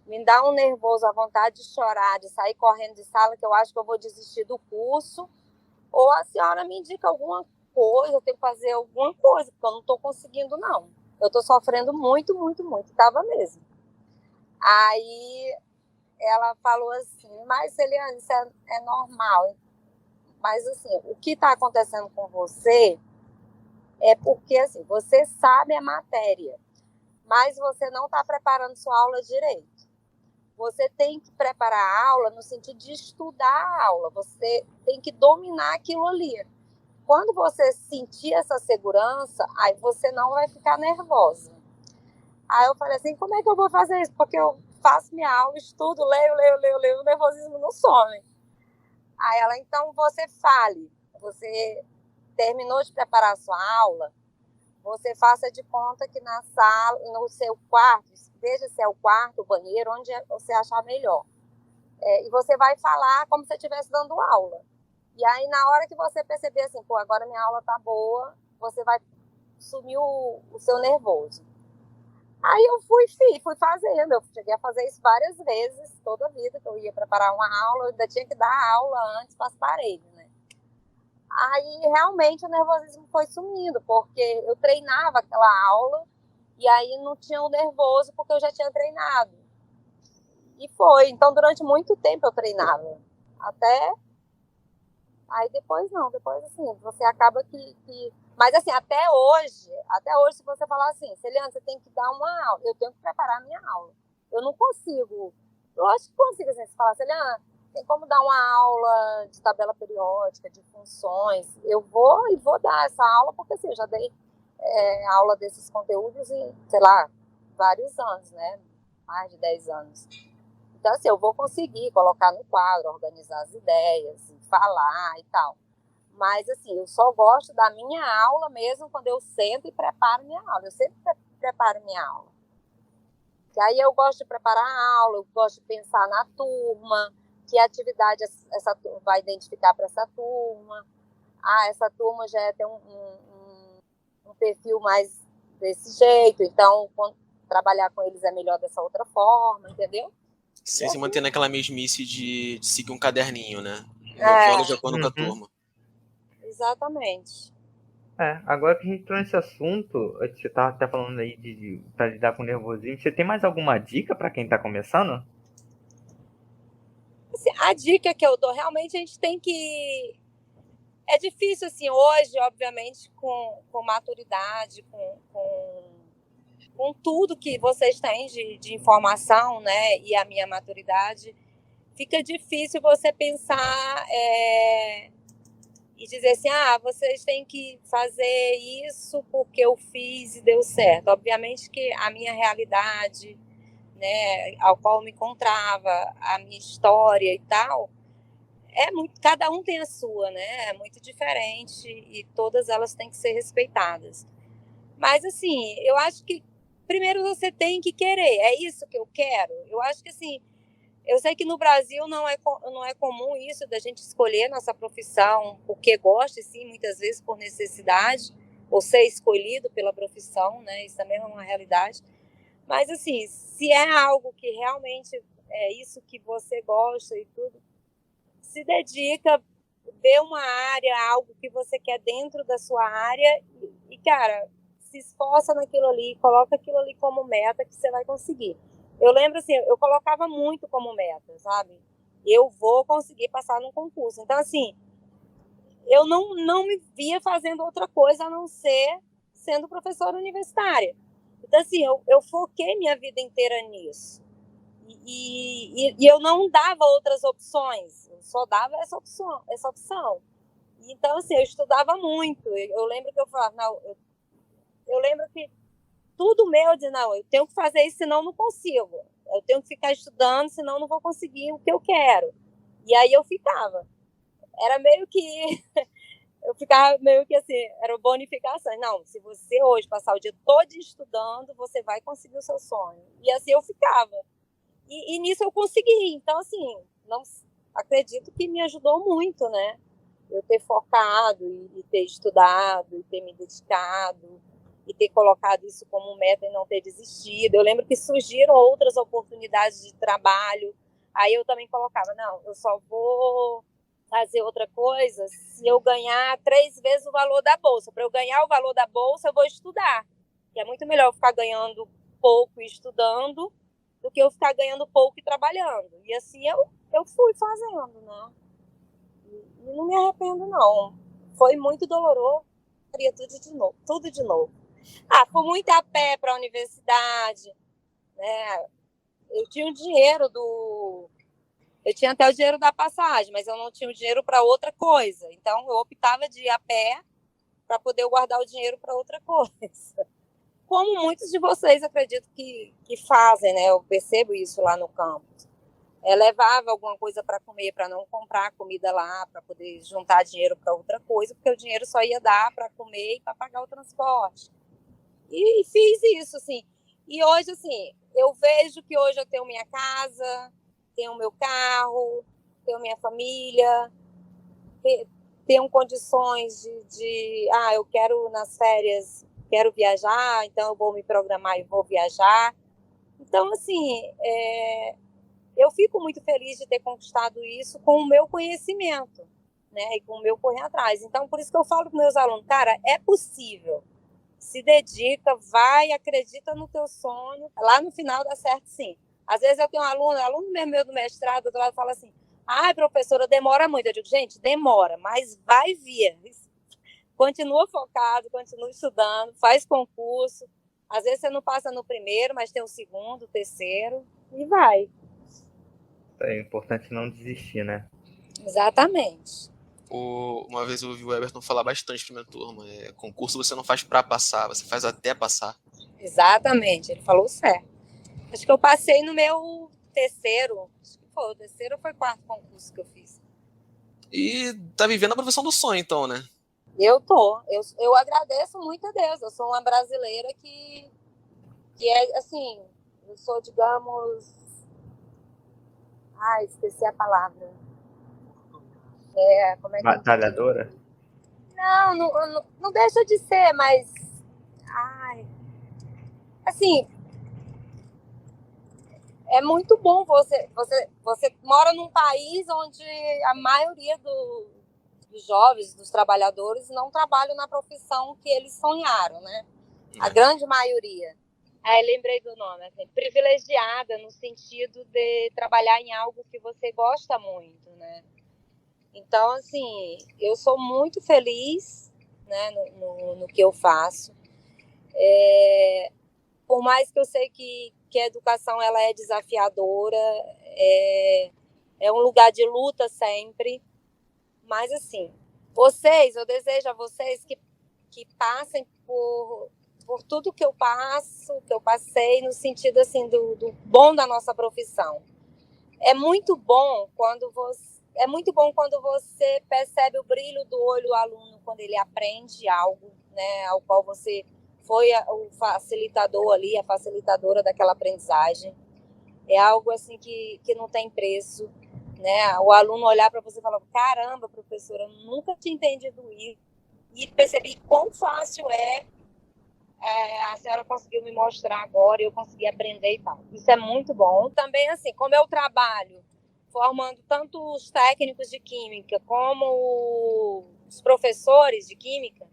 Me dá um nervoso, a vontade de chorar, de sair correndo de sala, que eu acho que eu vou desistir do curso. Ou a senhora me indica alguma coisa, eu tenho que fazer alguma coisa, porque eu não estou conseguindo, não. Eu estou sofrendo muito, muito, muito. Estava mesmo. Aí ela falou assim: mas Eliane, isso é normal. Mas assim, o que está acontecendo com você é porque assim, você sabe a matéria, mas você não está preparando sua aula direito. Você tem que preparar a aula no sentido de estudar a aula. Você tem que dominar aquilo ali. Quando você sentir essa segurança, aí você não vai ficar nervosa. Aí eu falei assim: como é que eu vou fazer isso? Porque eu faço minha aula, estudo, leio, o nervosismo não some. Aí ela: então você fale. Você terminou de preparar a sua aula, você faça de conta que na sala, no seu quarto, veja se é o quarto, o banheiro, onde você achar melhor. E você vai falar como se você estivesse dando aula. E aí, na hora que você perceber assim: pô, agora minha aula tá boa, você vai sumir o seu nervoso. Aí eu fui fazendo, eu cheguei a fazer isso várias vezes, toda a vida que eu ia preparar uma aula, eu ainda tinha que dar aula antes para as paredes, né? Aí realmente o nervosismo foi sumindo, porque eu treinava aquela aula e aí não tinha o nervoso porque eu já tinha treinado. E foi, então durante muito tempo eu treinava, até... Aí depois não, depois assim, você acaba que... Mas assim, até hoje, se você falar assim: Celiana, você tem que dar uma aula, eu tenho que preparar a minha aula. Eu não consigo, lógico que consigo, assim, você fala: Celiana, tem como dar uma aula de tabela periódica, de funções, eu vou dar essa aula, porque assim, eu já dei aula desses conteúdos em, sei lá, vários anos, né? Mais de 10 anos. Então, assim, eu vou conseguir colocar no quadro, organizar as ideias, falar e tal. Mas, assim, eu só gosto da minha aula mesmo quando eu sento e preparo minha aula. Eu sempre preparo minha aula. E aí eu gosto de preparar a aula, eu gosto de pensar na turma, que atividade essa turma vai identificar para essa turma. Ah, essa turma já tem um perfil mais desse jeito, então trabalhar com eles é melhor dessa outra forma, entendeu? Sem se manter naquela mesmice de seguir um caderninho, né? Inovando de acordo com a turma. Exatamente. Agora que a gente entrou nesse assunto, você estava até falando aí para lidar com nervosismo, você tem mais alguma dica para quem está começando? Assim, a dica que eu dou, realmente a gente tem que... É difícil, assim, hoje, obviamente, com maturidade, com tudo que vocês têm de informação, né, e a minha maturidade, fica difícil você pensar e dizer assim, vocês têm que fazer isso porque eu fiz e deu certo. Obviamente que a minha realidade, né, ao qual eu me encontrava, a minha história e tal, cada um tem a sua, né? É muito diferente e todas elas têm que ser respeitadas. Mas assim, eu acho que primeiro você tem que querer. É isso que eu quero. Eu acho que assim, eu sei que no Brasil não é comum isso da gente escolher nossa profissão porque gosta, e sim, muitas vezes por necessidade, ou ser escolhido pela profissão, né? Isso também é uma realidade. Mas assim, se é algo que realmente é isso que você gosta e tudo, se dedica, vê uma área, algo que você quer dentro da sua área e cara, se esforça naquilo ali, coloca aquilo ali como meta que você vai conseguir. Eu lembro assim, eu colocava muito como meta, sabe? Eu vou conseguir passar num concurso. Então, assim, eu não me via fazendo outra coisa a não ser sendo professora universitária. Então, assim, eu foquei minha vida inteira nisso. E eu não dava outras opções, eu só dava essa opção. Então, assim, eu estudava muito. Eu lembro que eu falava, não, eu lembro que tudo meu, eu dizia, não, eu tenho que fazer isso, senão não consigo. Eu tenho que ficar estudando, senão não vou conseguir o que eu quero. E aí eu ficava. Era meio que... eu ficava meio que assim, era bonificação. Não, se você hoje passar o dia todo estudando, você vai conseguir o seu sonho. E assim eu ficava. E nisso eu consegui. Então, assim, não acredito que me ajudou muito, né? Eu ter focado e ter estudado e ter me dedicado e ter colocado isso como meta e não ter desistido. Eu lembro que surgiram outras oportunidades de trabalho. Aí eu também colocava, não, eu só vou fazer outra coisa se eu ganhar 3 vezes o valor da bolsa. Para eu ganhar o valor da bolsa, eu vou estudar. Que é muito melhor eu ficar ganhando pouco e estudando do que eu ficar ganhando pouco e trabalhando. E assim eu fui fazendo, né? E não me arrependo, não. Foi muito doloroso. Faria tudo de novo. Fui muito a pé para a universidade, né? Eu tinha o dinheiro eu tinha até o dinheiro da passagem, mas eu não tinha o dinheiro para outra coisa. Então eu optava de ir a pé para poder guardar o dinheiro para outra coisa. Como muitos de vocês acredito que fazem, né? Eu percebo isso lá no campus. Levava alguma coisa para comer, para não comprar comida lá, para poder juntar dinheiro para outra coisa, porque o dinheiro só ia dar para comer e para pagar o transporte. E fiz isso, assim. E hoje, assim, eu vejo que hoje eu tenho minha casa, tenho meu carro, tenho minha família, tenho condições eu quero nas férias, quero viajar, então eu vou me programar e vou viajar. Então, assim, eu fico muito feliz de ter conquistado isso com o meu conhecimento, né? E com o meu correr atrás. Então, por isso que eu falo para meus alunos, cara, é possível. Se dedica, vai, acredita no teu sonho. Lá no final dá certo, sim. Às vezes eu tenho aluno mesmo meu do mestrado, do outro lado, fala assim, professora, demora muito. Eu digo, gente, demora, mas vai vir. Continua focado, continua estudando, faz concurso. Às vezes você não passa no primeiro, mas tem o segundo, o terceiro, e vai. É importante não desistir, né? Exatamente. Uma vez eu ouvi o Everton falar bastante pra minha turma. Concurso você não faz pra passar, você faz até passar. Exatamente, ele falou certo. Acho que eu passei no meu terceiro. Acho que foi o terceiro ou foi o quarto concurso que eu fiz. E tá vivendo a profissão do sonho, então, né? Eu tô. Eu agradeço muito a Deus. Eu sou uma brasileira que é, assim, eu sou, digamos... esqueci a palavra. Como é que Batalhadora? Não deixa de ser, mas... assim... É muito bom você mora num país onde a maioria dos jovens, dos trabalhadores, não trabalham na profissão que eles sonharam, né? A grande maioria. Aí lembrei do nome, assim, privilegiada no sentido de trabalhar em algo que você gosta muito, né? Então, assim, eu sou muito feliz, né, no que eu faço. Por mais que eu sei que a educação ela é desafiadora, é um lugar de luta sempre, mas, assim, eu desejo a vocês que passem por tudo que eu passo, que eu passei, no sentido, assim, do bom da nossa profissão. É muito bom quando você percebe o brilho do olho do aluno quando ele aprende algo, né, ao qual você foi o facilitador ali, a facilitadora daquela aprendizagem. É algo assim que não tem preço, né? O aluno olhar para você e falar: caramba, professora, eu nunca tinha entendido isso. E percebi quão fácil a senhora conseguiu me mostrar agora e eu consegui aprender e tal. Isso é muito bom. Também, assim, como eu trabalho formando tanto os técnicos de química como os professores de química,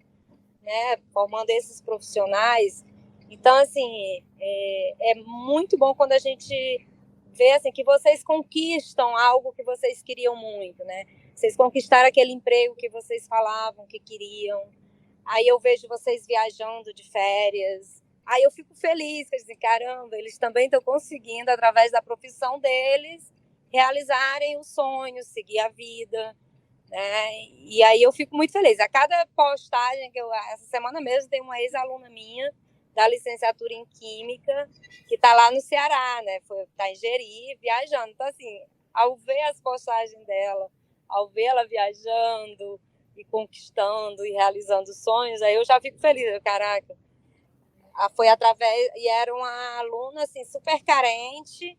né, formando esses profissionais. Então, assim, é muito bom quando a gente vê assim, que vocês conquistam algo que vocês queriam muito, né? Vocês conquistaram aquele emprego que vocês falavam que queriam. Aí eu vejo vocês viajando de férias. Aí eu fico feliz, quer dizer, caramba, eles também estão conseguindo, através da profissão deles, realizarem os sonhos, seguir a vida, né? E aí eu fico muito feliz. A cada postagem essa semana mesmo tem uma ex-aluna minha da licenciatura em Química que está lá no Ceará, né? Está em Jeri, viajando. Então, assim, ao ver as postagens dela, ao ver ela viajando e conquistando e realizando sonhos, aí eu já fico feliz. Caraca, foi através... E era uma aluna, assim, super carente.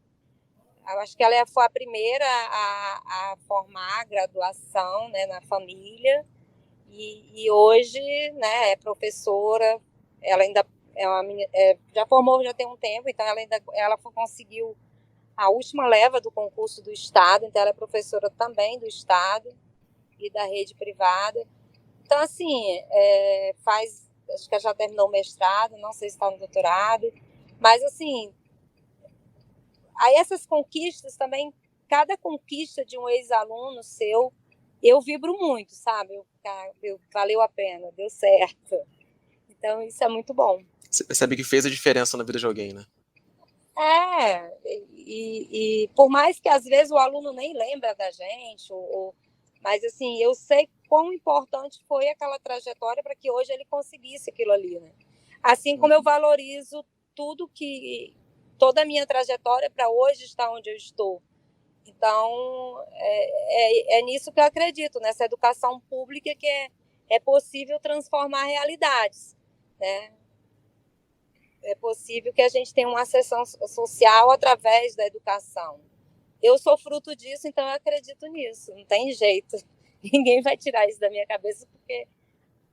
Eu acho que ela foi a primeira a formar a graduação, né, na família. E hoje, né, é professora. Ela ainda já formou já tem um tempo, então ela conseguiu a última leva do concurso do Estado, então ela é professora também do Estado e da rede privada. Então, assim, acho que ela já terminou o mestrado, não sei se está no doutorado, mas, assim, aí essas conquistas também, cada conquista de um ex-aluno seu, eu vibro muito, sabe? Valeu a pena, deu certo. Então, isso é muito bom. Você percebe que fez a diferença na vida de alguém, né? E por mais que às vezes o aluno nem lembra da gente, mas assim, eu sei quão importante foi aquela trajetória para que hoje ele conseguisse aquilo ali, né? Assim como eu valorizo toda a minha trajetória para hoje estar onde eu estou. Então, é nisso que eu acredito, nessa educação pública que é possível transformar realidades, né? É possível que a gente tenha uma ascensão social através da educação. Eu sou fruto disso, então eu acredito nisso. Não tem jeito. Ninguém vai tirar isso da minha cabeça, porque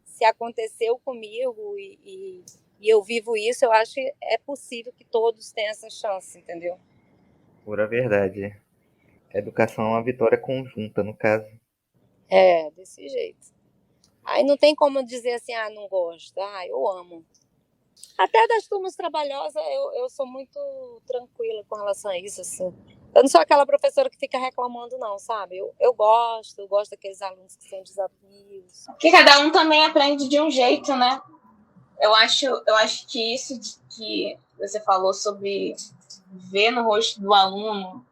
se aconteceu comigo e eu vivo isso, eu acho que é possível que todos tenham essa chance, entendeu? Pura verdade. A educação é uma vitória conjunta, no caso. Desse jeito. Aí não tem como dizer assim, não gosto. Eu amo. Até das turmas trabalhosas, eu sou muito tranquila com relação a isso, assim. Eu não sou aquela professora que fica reclamando, não, sabe? Eu gosto daqueles alunos que têm desafios. Porque cada um também aprende de um jeito, né? Eu acho que isso que você falou sobre ver no rosto do aluno,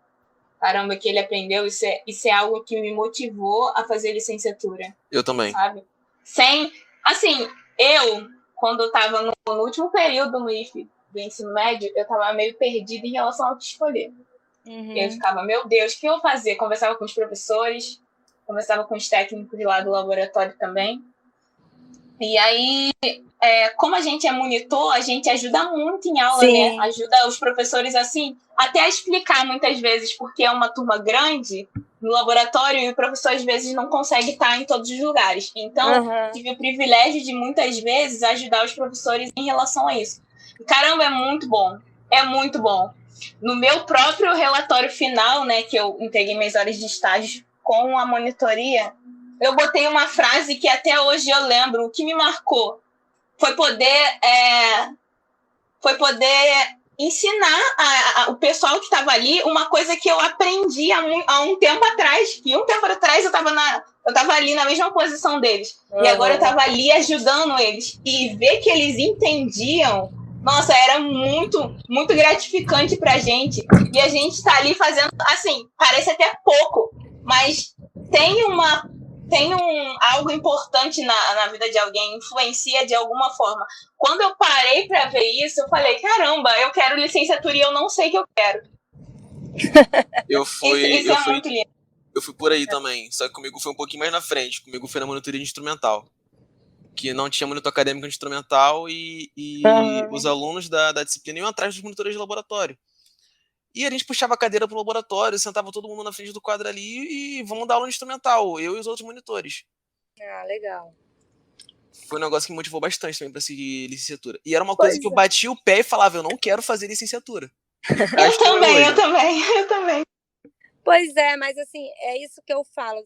caramba, que ele aprendeu, isso é algo que me motivou a fazer licenciatura. Eu também. Sabe? Assim, quando eu estava no último período no IFE do ensino médio, eu estava meio perdida em relação ao que escolher. Uhum. Eu ficava, meu Deus, o que eu vou fazer? Conversava com os professores, conversava com os técnicos lá do laboratório também. E aí, como a gente é monitor, a gente ajuda muito em aula, Sim. né? Ajuda os professores, assim, até a explicar muitas vezes, porque é uma turma grande no laboratório e o professor, às vezes, não consegue estar em todos os lugares. Então, tive o privilégio de, muitas vezes, ajudar os professores em relação a isso. E, caramba, é muito bom. É muito bom. No meu próprio relatório final, né, que eu entreguei minhas horas de estágio com a monitoria, eu botei uma frase que até hoje eu lembro. O que me marcou foi poder ensinar o pessoal que estava ali uma coisa que eu aprendi há um tempo atrás. E um tempo atrás eu estava ali na mesma posição deles. E agora eu estava ali ajudando eles. E ver que eles entendiam, nossa, era muito, muito gratificante pra gente. E a gente está ali fazendo, assim, parece até pouco, mas tem algo importante na vida de alguém, influencia de alguma forma. Quando eu parei para ver isso, eu falei, caramba, eu quero licenciatura e eu não sei o que eu quero. Isso é muito lindo. Eu fui por aí também, só que comigo foi um pouquinho mais na frente. Comigo foi na monitoria de instrumental, que não tinha monitor acadêmico de instrumental e os alunos da disciplina iam atrás dos monitores de laboratório. E a gente puxava a cadeira pro laboratório, sentava todo mundo na frente do quadro ali e vamos dar aula de instrumental, eu e os outros monitores. Ah, legal. Foi um negócio que me motivou bastante também pra seguir licenciatura. E era uma coisa que eu batia o pé e falava, eu não quero fazer licenciatura. Eu também. Pois é, mas assim, é isso que eu falo.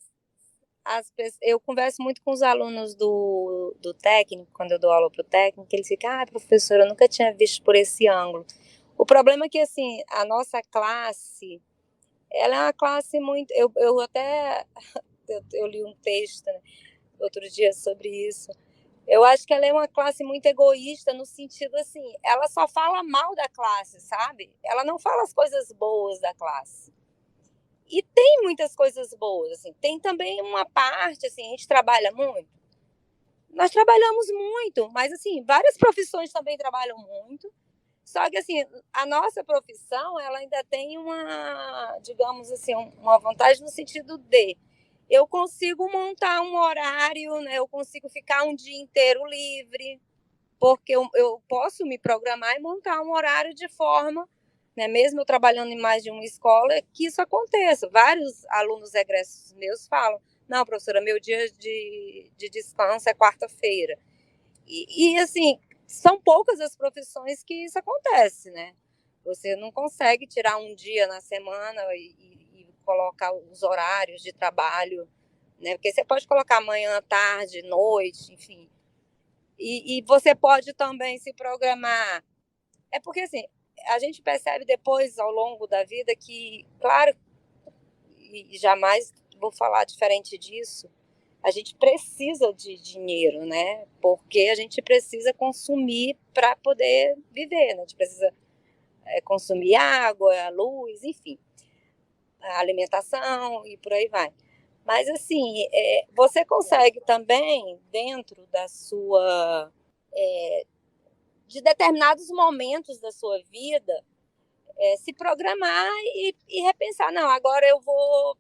Eu converso muito com os alunos do técnico, quando eu dou aula pro técnico, eles ficam, professora, eu nunca tinha visto por esse ângulo. O problema é que, assim, a nossa classe, ela é uma classe muito... Eu até... Eu li um texto, né, outro dia sobre isso. Eu acho que ela é uma classe muito egoísta no sentido, assim, ela só fala mal da classe, sabe? Ela não fala as coisas boas da classe. E tem muitas coisas boas, assim. Tem também uma parte, assim, a gente trabalha muito. Nós trabalhamos muito, mas, assim, várias profissões também trabalham muito. Só que, assim, a nossa profissão, ela ainda tem uma, digamos assim, uma vantagem no sentido de eu consigo montar um horário, né? Eu consigo ficar um dia inteiro livre, porque eu posso me programar e montar um horário de forma, né, mesmo eu trabalhando em mais de uma escola, que isso aconteça. Vários alunos egressos meus falam, não, professora, meu dia de descanso é quarta-feira. E, assim, são poucas as profissões que isso acontece, né? Você não consegue tirar um dia na semana e colocar os horários de trabalho, né? Porque você pode colocar manhã, tarde, noite, enfim. E você pode também se programar. É porque, assim, a gente percebe depois, ao longo da vida, que, claro, e jamais vou falar diferente disso, a gente precisa de dinheiro, né? Porque a gente precisa consumir para poder viver, né? A gente precisa consumir água, luz, enfim, a alimentação e por aí vai. Mas, assim, você consegue também, dentro da sua... de determinados momentos da sua vida, se programar e repensar, não, agora eu vou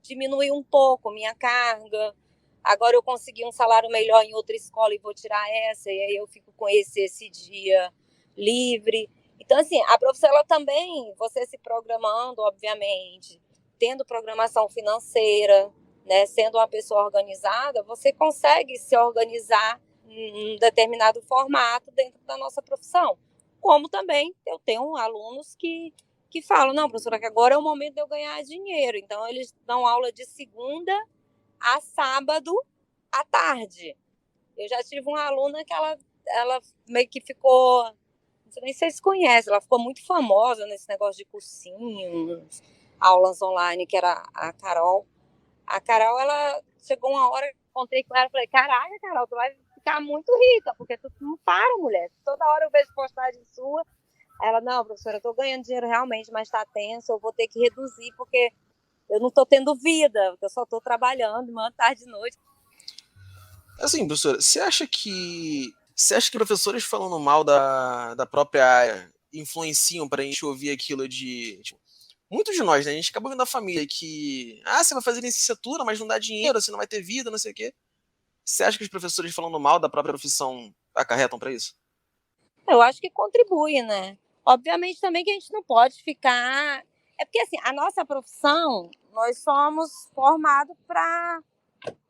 diminuir um pouco minha carga, agora eu consegui um salário melhor em outra escola e vou tirar essa, e aí eu fico com esse dia livre. Então, assim, a profissão, ela também, você se programando, obviamente, tendo programação financeira, né, sendo uma pessoa organizada, você consegue se organizar em um determinado formato dentro da nossa profissão. Como também eu tenho alunos que falam, não, professora, que agora é o momento de eu ganhar dinheiro. Então, eles dão aula de segunda a sábado à tarde. Eu já tive uma aluna que ela meio que ficou, não sei nem se vocês conhecem, ela ficou muito famosa nesse negócio de cursinhos, aulas online, que era a Carol. A Carol, ela chegou uma hora, contei com ela, falei, caraca, Carol, tu vai ficar muito rica, porque tu não para, mulher. Toda hora eu vejo postagem sua. Ela, não, professora, eu tô ganhando dinheiro realmente, mas tá tenso, eu vou ter que reduzir, porque eu não tô tendo vida, eu só tô trabalhando, manhã, tarde e noite. Assim, professora, você acha que professores falando mal da própria área influenciam pra gente ouvir aquilo de... Tipo, muitos de nós, né? A gente acaba vendo a família que... você vai fazer licenciatura, mas não dá dinheiro, você não vai ter vida, não sei o quê. Você acha que os professores falando mal da própria profissão acarretam pra isso? Eu acho que contribui, né? Obviamente também que a gente não pode ficar... É porque, assim, a nossa profissão, nós somos formados para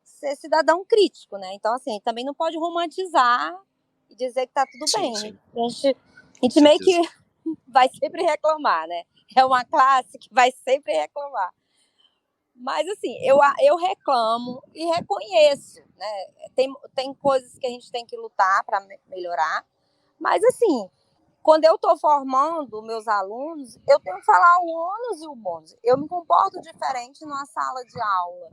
ser cidadão crítico, né? Então, assim, também não pode romantizar e dizer que tá tudo bem. Sim. A gente meio que vai sempre reclamar, né? É uma classe que vai sempre reclamar. Mas, assim, eu reclamo e reconheço, né? Tem coisas que a gente tem que lutar para melhorar, mas, assim, quando eu estou formando meus alunos, eu tenho que falar o ônus e o bônus. Eu me comporto diferente numa sala de aula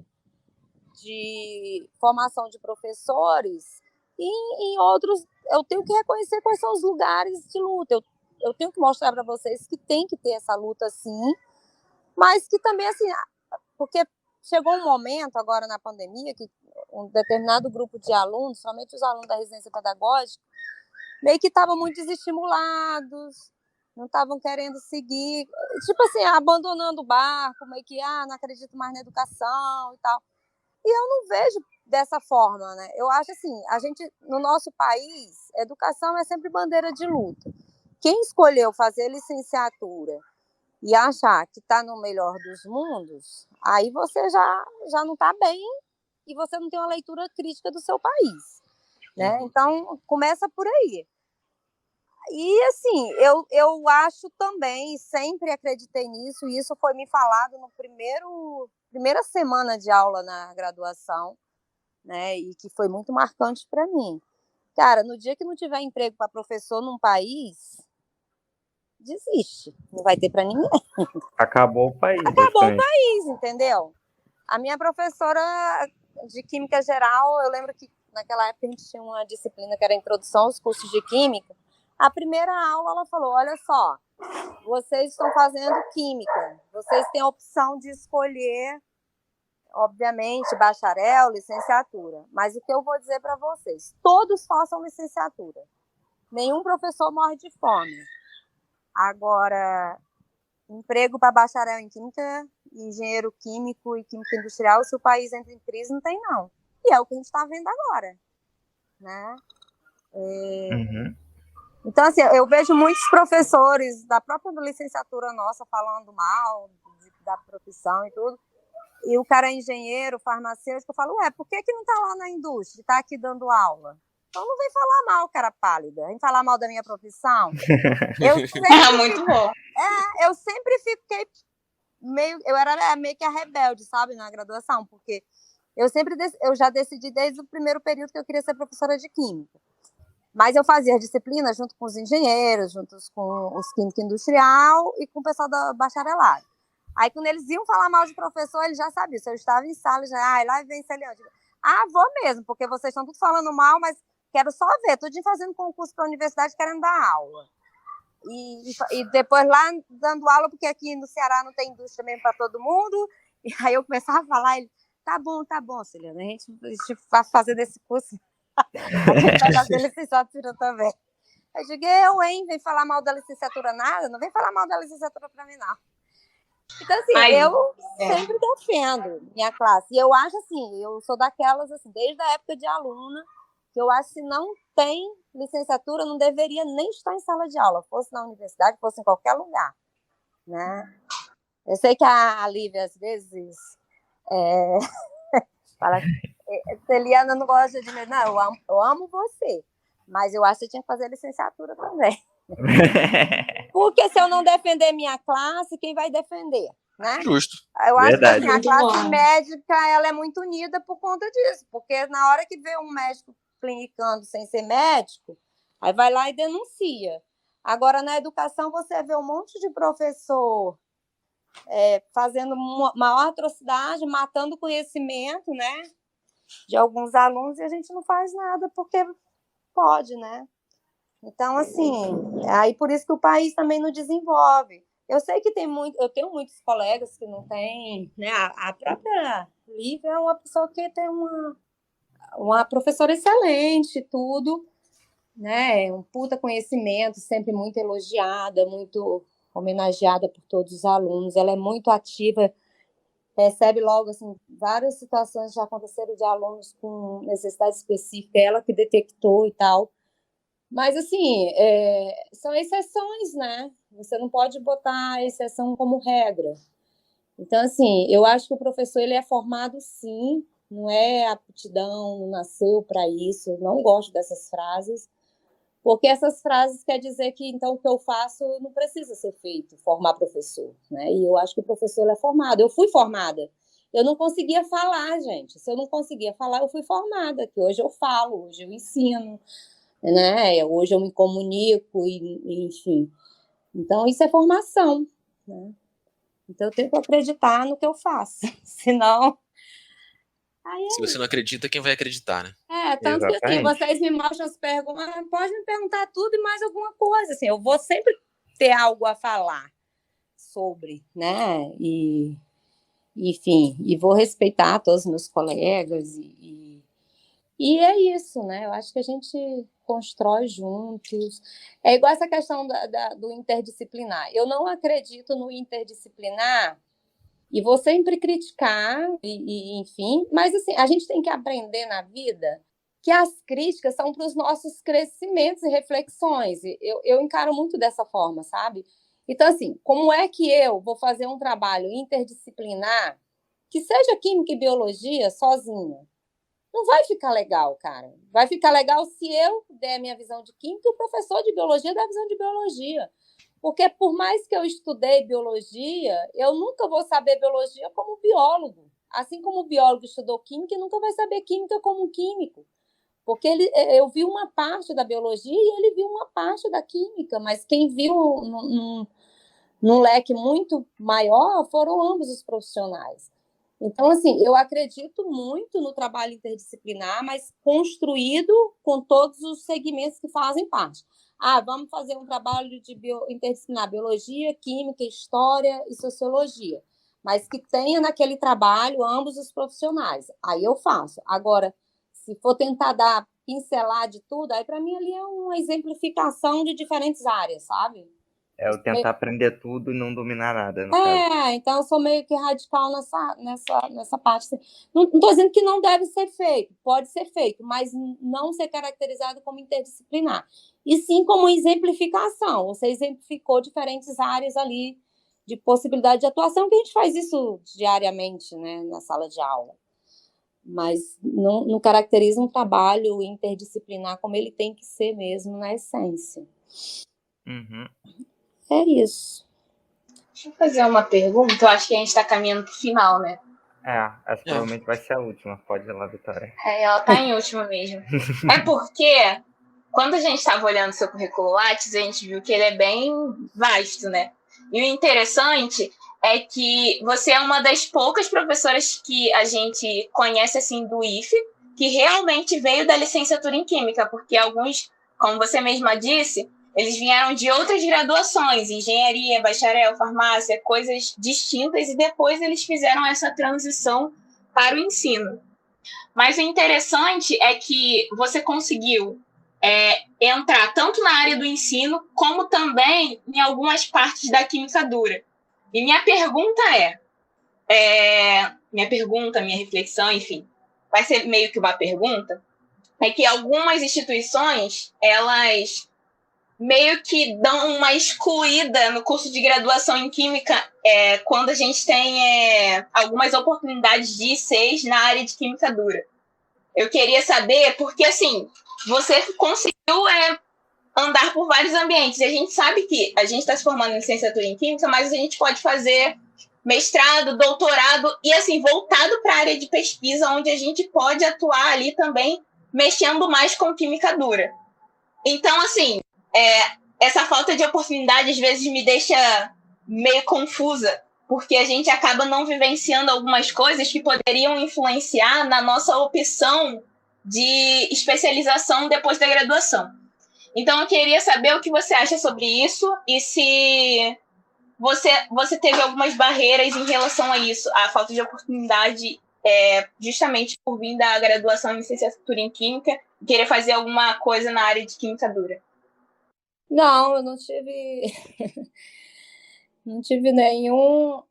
de formação de professores e em outros eu tenho que reconhecer quais são os lugares de luta. Eu tenho que mostrar para vocês que tem que ter essa luta, sim, mas que também, assim, porque chegou um momento agora na pandemia que um determinado grupo de alunos, somente os alunos da residência pedagógica, meio que estavam muito desestimulados, não estavam querendo seguir, tipo assim, abandonando o barco, meio que, não acredito mais na educação e tal. E eu não vejo dessa forma, né? Eu acho assim, a gente, no nosso país, educação é sempre bandeira de luta. Quem escolheu fazer licenciatura e achar que está no melhor dos mundos, aí você já não está bem e você não tem uma leitura crítica do seu país, né? Então, começa por aí. E, assim, eu acho também, sempre acreditei nisso, e isso foi me falado no primeira semana de aula na graduação, né? E que foi muito marcante para mim. Cara, no dia que não tiver emprego para professor num país, desiste. Não vai ter para ninguém. Acabou o país. Acabou o país, entendeu? A minha professora de Química Geral, eu lembro que naquela época a gente tinha uma disciplina que era a Introdução aos Cursos de Química. A primeira aula ela falou, olha só, vocês estão fazendo Química, vocês têm a opção de escolher, obviamente, bacharel, licenciatura. Mas o que eu vou dizer para vocês, todos façam licenciatura. Nenhum professor morre de fome. Agora, emprego para bacharel em Química, engenheiro químico e química industrial, se o país entra em crise, não tem não. E é o que a gente está vendo agora, né? Então, assim, eu vejo muitos professores da própria licenciatura nossa falando mal da profissão e tudo, e o cara é engenheiro, farmacêutico, eu falo, por que não está lá na indústria, está aqui dando aula? Então não vem falar mal, cara pálida, vem falar mal da minha profissão. Muito bom. Eu sempre fiquei eu era meio que a rebelde, sabe, na graduação, porque eu já decidi desde o primeiro período que eu queria ser professora de química. Mas eu fazia disciplina junto com os engenheiros, junto com os químicos industrial e com o pessoal da bacharelado. Aí, quando eles iam falar mal de professor, eles já sabiam. Se eu estava em sala, já, lá vem Celiane. Vou mesmo, porque vocês estão tudo falando mal, mas quero só ver, tudo fazendo concurso para a universidade, querendo dar aula. E depois lá dando aula, porque aqui no Ceará não tem indústria mesmo para todo mundo. E aí eu começava a falar, ele, tá bom, Celiane, a gente vai fazer desse curso. A gente vai fazer licenciatura também. Eu digo, vem falar mal da licenciatura nada? Não vem falar mal da licenciatura para mim, não. Então, assim, eu sempre defendo minha classe. E eu acho, assim, eu sou daquelas, assim, desde a época de aluna, que eu acho que se não tem licenciatura, não deveria nem estar em sala de aula, fosse na universidade, fosse em qualquer lugar, né? Eu sei que a Lívia, às vezes, fala que Celiana não gosta de mim. Não, eu amo você, mas eu acho que eu tinha que fazer licenciatura também. Porque se eu não defender minha classe, quem vai defender? Né? Justo. Eu acho que assim, a classe médica ela é muito unida por conta disso, porque na hora que vê um médico clinicando sem ser médico, aí vai lá e denuncia. Agora, na educação, você vê um monte de professor fazendo maior atrocidade, matando o conhecimento, né, de alguns alunos, e a gente não faz nada porque pode, né? Então, assim, aí por isso que o país também não desenvolve. Eu sei que eu tenho muitos colegas que não têm, né? A própria Lívia é uma pessoa que tem uma professora excelente, tudo, né? Um puta conhecimento, sempre muito elogiada, muito homenageada por todos os alunos. Ela é muito ativa, percebe logo, assim, várias situações já aconteceram de alunos com necessidade específica, ela que detectou e tal. Mas, assim, são exceções, né? Você não pode botar a exceção como regra. Então, assim, eu acho que o professor ele é formado, sim, não é aptidão, não nasceu para isso. Eu não gosto dessas frases, porque essas frases quer dizer que, então, o que eu faço não precisa ser feito, formar professor, né? E eu acho que o professor ele é formado. Eu fui formada Eu não conseguia falar, gente. Se eu não conseguia falar, eu fui formada, que hoje eu falo, hoje eu ensino, né? Hoje eu me comunico, enfim. Então, isso é formação, né? Então, eu tenho que acreditar no que eu faço. Senão... Se você não acredita, quem vai acreditar, né? Tanto que assim, Exatamente. vocês me mostram as perguntas, pode me perguntar tudo e mais alguma coisa, assim, eu vou sempre ter algo a falar sobre, né, enfim, e vou respeitar todos os meus colegas e é isso, né, eu acho que a gente constrói juntos, é igual essa questão do interdisciplinar, eu não acredito no interdisciplinar e vou sempre criticar, enfim, mas assim, a gente tem que aprender na vida que as críticas são para os nossos crescimentos e reflexões. Eu encaro muito dessa forma, sabe? Então, assim, como é que eu vou fazer um trabalho interdisciplinar que seja química e biologia sozinha? Não vai ficar legal, cara. Vai ficar legal se eu der a minha visão de química e o professor de biologia der a visão de biologia. Porque por mais que eu estudei biologia, eu nunca vou saber biologia como biólogo. Assim como o biólogo estudou química, nunca vai saber química como um químico. Porque eu vi uma parte da biologia e ele viu uma parte da química, mas quem viu num leque muito maior foram ambos os profissionais. Então, assim, eu acredito muito no trabalho interdisciplinar, mas construído com todos os segmentos que fazem parte. Vamos fazer um trabalho de interdisciplinar, biologia, química, história e sociologia, mas que tenha naquele trabalho ambos os profissionais. Aí eu faço. Agora, se for tentar pincelar de tudo, aí para mim ali é uma exemplificação de diferentes áreas, sabe? É eu tentar aprender tudo e não dominar nada, no caso. Então eu sou meio que radical nessa parte. Não estou dizendo que não deve ser feito, pode ser feito, mas não ser caracterizado como interdisciplinar. E sim como exemplificação. Você exemplificou diferentes áreas ali de possibilidade de atuação, que a gente faz isso diariamente, né, na sala de aula. Mas não caracteriza um trabalho interdisciplinar como ele tem que ser mesmo na essência. Uhum. É isso. Deixa eu fazer uma pergunta. Eu acho que a gente está caminhando para o final, né? Essa provavelmente vai ser a última. Pode ir lá, Vitória. Ela tá em última mesmo. É porque quando a gente estava olhando seu currículo Lattes, a gente viu que ele é bem vasto, né? E o interessante é que você é uma das poucas professoras que a gente conhece assim do IFE, que realmente veio da licenciatura em Química, porque alguns, como você mesma disse, eles vieram de outras graduações, engenharia, bacharel, farmácia, coisas distintas, e depois eles fizeram essa transição para o ensino. Mas o interessante é que você conseguiu entrar tanto na área do ensino, como também em algumas partes da química dura. E minha pergunta minha reflexão, enfim, vai ser meio que uma pergunta, é que algumas instituições, elas meio que dão uma excluída no curso de graduação em Química quando a gente tem algumas oportunidades de I6 na área de Química dura. Eu queria saber, porque assim, você conseguiu andar por vários ambientes, e a gente sabe que a gente está se formando em licenciatura em Química, mas a gente pode fazer mestrado, doutorado, e assim, voltado para a área de pesquisa, onde a gente pode atuar ali também, mexendo mais com Química dura. Então, assim, essa falta de oportunidade às vezes me deixa meio confusa, porque a gente acaba não vivenciando algumas coisas que poderiam influenciar na nossa opção de especialização depois da graduação. Então, eu queria saber o que você acha sobre isso e se você teve algumas barreiras em relação a isso, a falta de oportunidade, justamente por vir da graduação em licenciatura em Química e querer fazer alguma coisa na área de Química dura. Não, eu não tive não tive nenhuma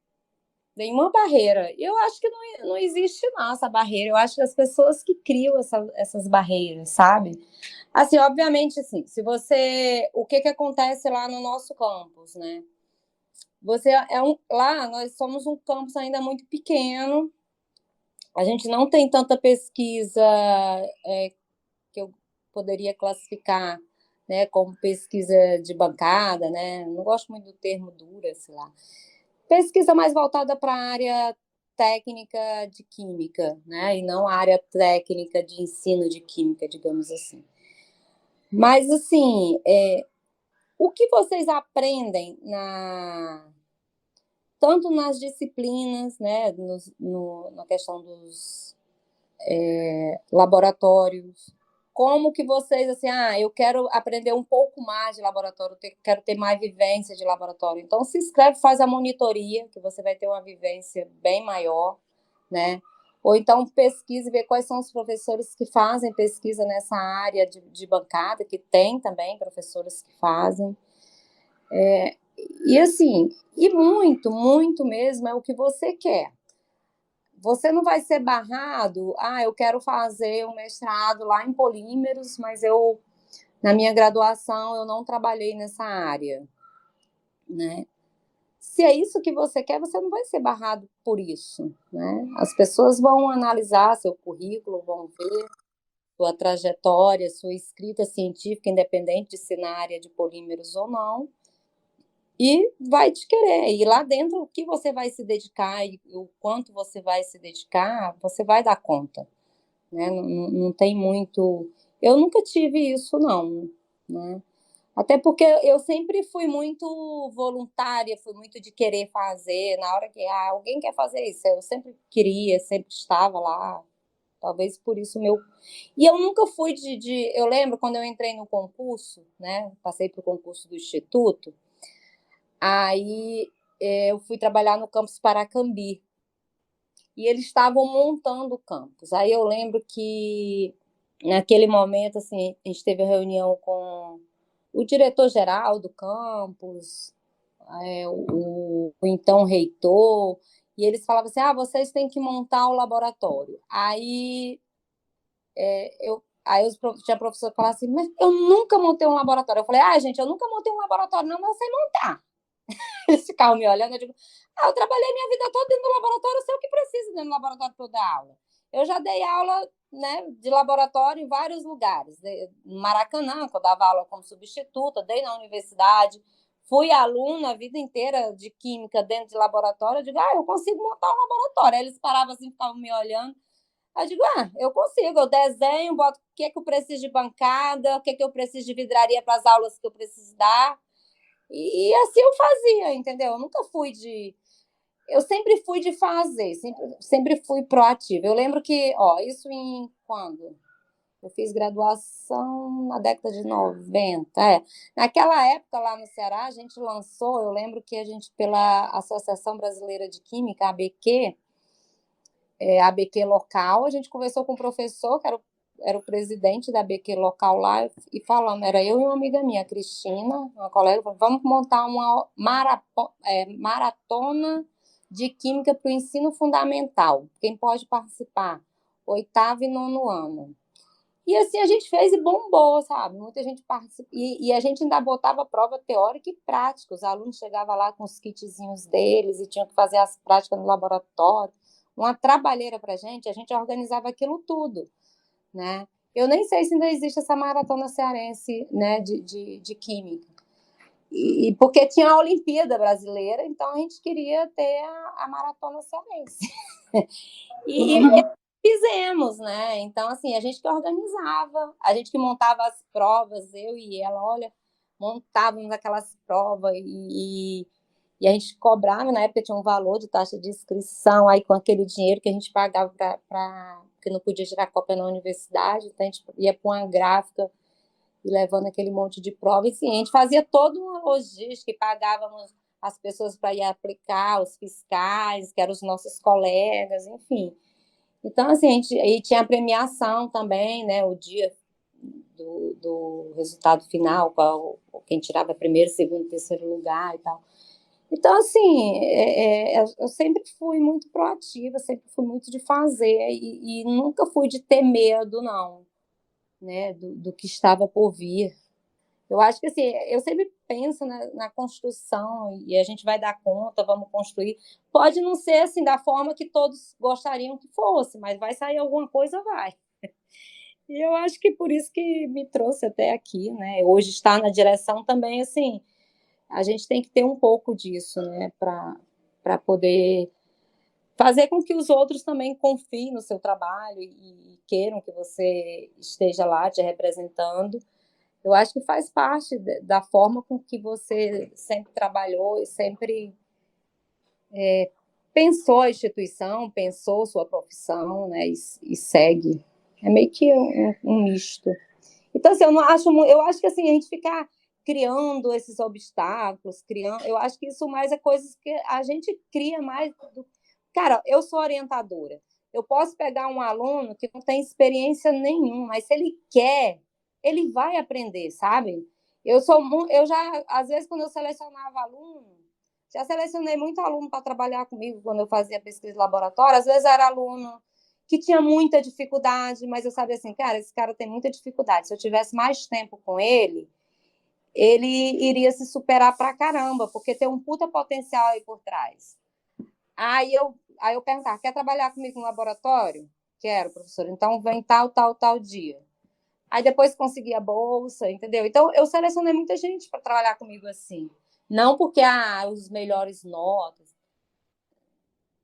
barreira. Eu acho que não existe não essa barreira. Eu acho que as pessoas que criam essas barreiras, sabe? Assim, obviamente, assim, se você... O que acontece lá no nosso campus, né? Lá nós somos um campus ainda muito pequeno. A gente não tem tanta pesquisa que eu poderia classificar, né, como pesquisa de bancada, né? Não gosto muito do termo dura, sei lá. Pesquisa mais voltada para a área técnica de química, né? E não a área técnica de ensino de química, digamos assim. Mas, assim, o que vocês aprendem tanto nas disciplinas, né, na questão dos laboratórios, como que vocês, assim, eu quero aprender um pouco mais de laboratório, quero ter mais vivência de laboratório. Então, se inscreve, faz a monitoria, que você vai ter uma vivência bem maior, né? Ou então pesquisa e vê quais são os professores que fazem pesquisa nessa área de bancada, que tem também professores que fazem. E assim, e muito, muito mesmo é o que você quer. Você não vai ser barrado, eu quero fazer um mestrado lá em polímeros, mas na minha graduação, eu não trabalhei nessa área, né? Se é isso que você quer, você não vai ser barrado por isso, né? As pessoas vão analisar seu currículo, vão ver sua trajetória, sua escrita científica, independente de ser na área de polímeros ou não, e vai te querer. E lá dentro, o que você vai se dedicar e o quanto você vai se dedicar, você vai dar conta, né? Não tem muito... Eu nunca tive isso, não, né? Até porque eu sempre fui muito voluntária, fui muito de querer fazer. Na hora que alguém quer fazer isso, eu sempre queria, sempre estava lá. Talvez por isso meu... E eu nunca fui Eu lembro quando eu entrei no concurso, né? Passei para o concurso do Instituto. Aí eu fui trabalhar no campus Paracambi. E eles estavam montando o campus. Aí eu lembro que, naquele momento, assim, a gente teve a reunião com o diretor-geral do campus, o então reitor, e eles falavam assim, vocês têm que montar o laboratório. Aí, tinha professor que falava assim, mas eu nunca montei um laboratório. Eu falei, gente, eu nunca montei um laboratório, não, mas eu sei montar. Eles ficavam me olhando, eu digo, eu trabalhei minha vida toda dentro do laboratório, eu sei o que precisa dentro do laboratório para eu dar aula. Eu já dei aula, né, de laboratório em vários lugares. No Maracanã, que eu dava aula como substituta, dei na universidade, fui aluna a vida inteira de química dentro de laboratório. Eu digo, eu consigo montar um laboratório. Aí eles paravam assim, ficavam me olhando. Eu digo, eu consigo, eu desenho, boto o que eu preciso de bancada, o que eu preciso de vidraria para as aulas que eu preciso dar. E assim eu fazia, entendeu? Eu nunca fui eu sempre fui de fazer, sempre fui proativa. Eu lembro que, isso quando? Eu fiz graduação na década de 90. Naquela época, lá no Ceará, a gente lançou, eu lembro que a gente, pela Associação Brasileira de Química, ABQ, ABQ local, a gente conversou com o professor, que era o presidente da ABQ local lá, e falamos, era eu e uma amiga minha, Cristina, uma colega, vamos montar uma maratona de química para o ensino fundamental. Quem pode participar? 8º e 9º ano. E assim a gente fez e bombou, sabe? Muita gente participou. E a gente ainda botava prova teórica e prática. Os alunos chegavam lá com os kitzinhos deles e tinham que fazer as práticas no laboratório. Uma trabalheira para a gente organizava aquilo tudo, né? Eu nem sei se ainda existe essa maratona cearense, né, de química. E porque tinha a Olimpíada Brasileira, então a gente queria ter a maratona cearense. E fizemos, né? Então, assim, a gente que organizava, a gente que montava as provas, eu e ela, olha, montávamos aquelas provas e a gente cobrava, na época tinha um valor de taxa de inscrição, aí com aquele dinheiro que a gente pagava porque não podia tirar cópia na universidade, então a gente ia para uma gráfica e levando aquele monte de prova, e sim, a gente fazia toda uma logística e pagávamos as pessoas para ir aplicar, os fiscais, que eram os nossos colegas, enfim. Então, assim, aí tinha a premiação também, né, o dia do resultado final, quem tirava primeiro, segundo, terceiro lugar e tal. Então, assim, eu sempre fui muito proativa, sempre fui muito de fazer e nunca fui de ter medo, não, né, do que estava por vir. Eu acho que, assim, eu sempre penso na construção e a gente vai dar conta, vamos construir. Pode não ser, assim, da forma que todos gostariam que fosse, mas vai sair alguma coisa, vai. E eu acho que por isso que me trouxe até aqui, né? Hoje está na direção também, assim, a gente tem que ter um pouco disso, né, para poder fazer com que os outros também confiem no seu trabalho e queiram que você esteja lá te representando. Eu acho que faz parte da forma com que você sempre trabalhou e sempre pensou a instituição, pensou sua profissão, né, e segue. É meio que um misto. Então, assim, eu acho que assim, a gente ficar criando esses obstáculos, eu acho que isso mais é coisas que a gente cria mais. Cara, eu sou orientadora. Eu posso pegar um aluno que não tem experiência nenhuma, mas se ele quer, ele vai aprender, sabe? Eu já, às vezes, quando eu selecionava aluno, já selecionei muito aluno para trabalhar comigo quando eu fazia pesquisa de laboratório. Às vezes era aluno que tinha muita dificuldade, mas eu sabia assim, cara, esse cara tem muita dificuldade. Se eu tivesse mais tempo com ele iria se superar pra caramba, porque tem um puta potencial aí por trás. Aí eu perguntava, quer trabalhar comigo no laboratório? Quero, professor. Então vem tal dia. Aí depois consegui a bolsa, entendeu? Então eu selecionei muita gente para trabalhar comigo assim. Não porque os melhores notas.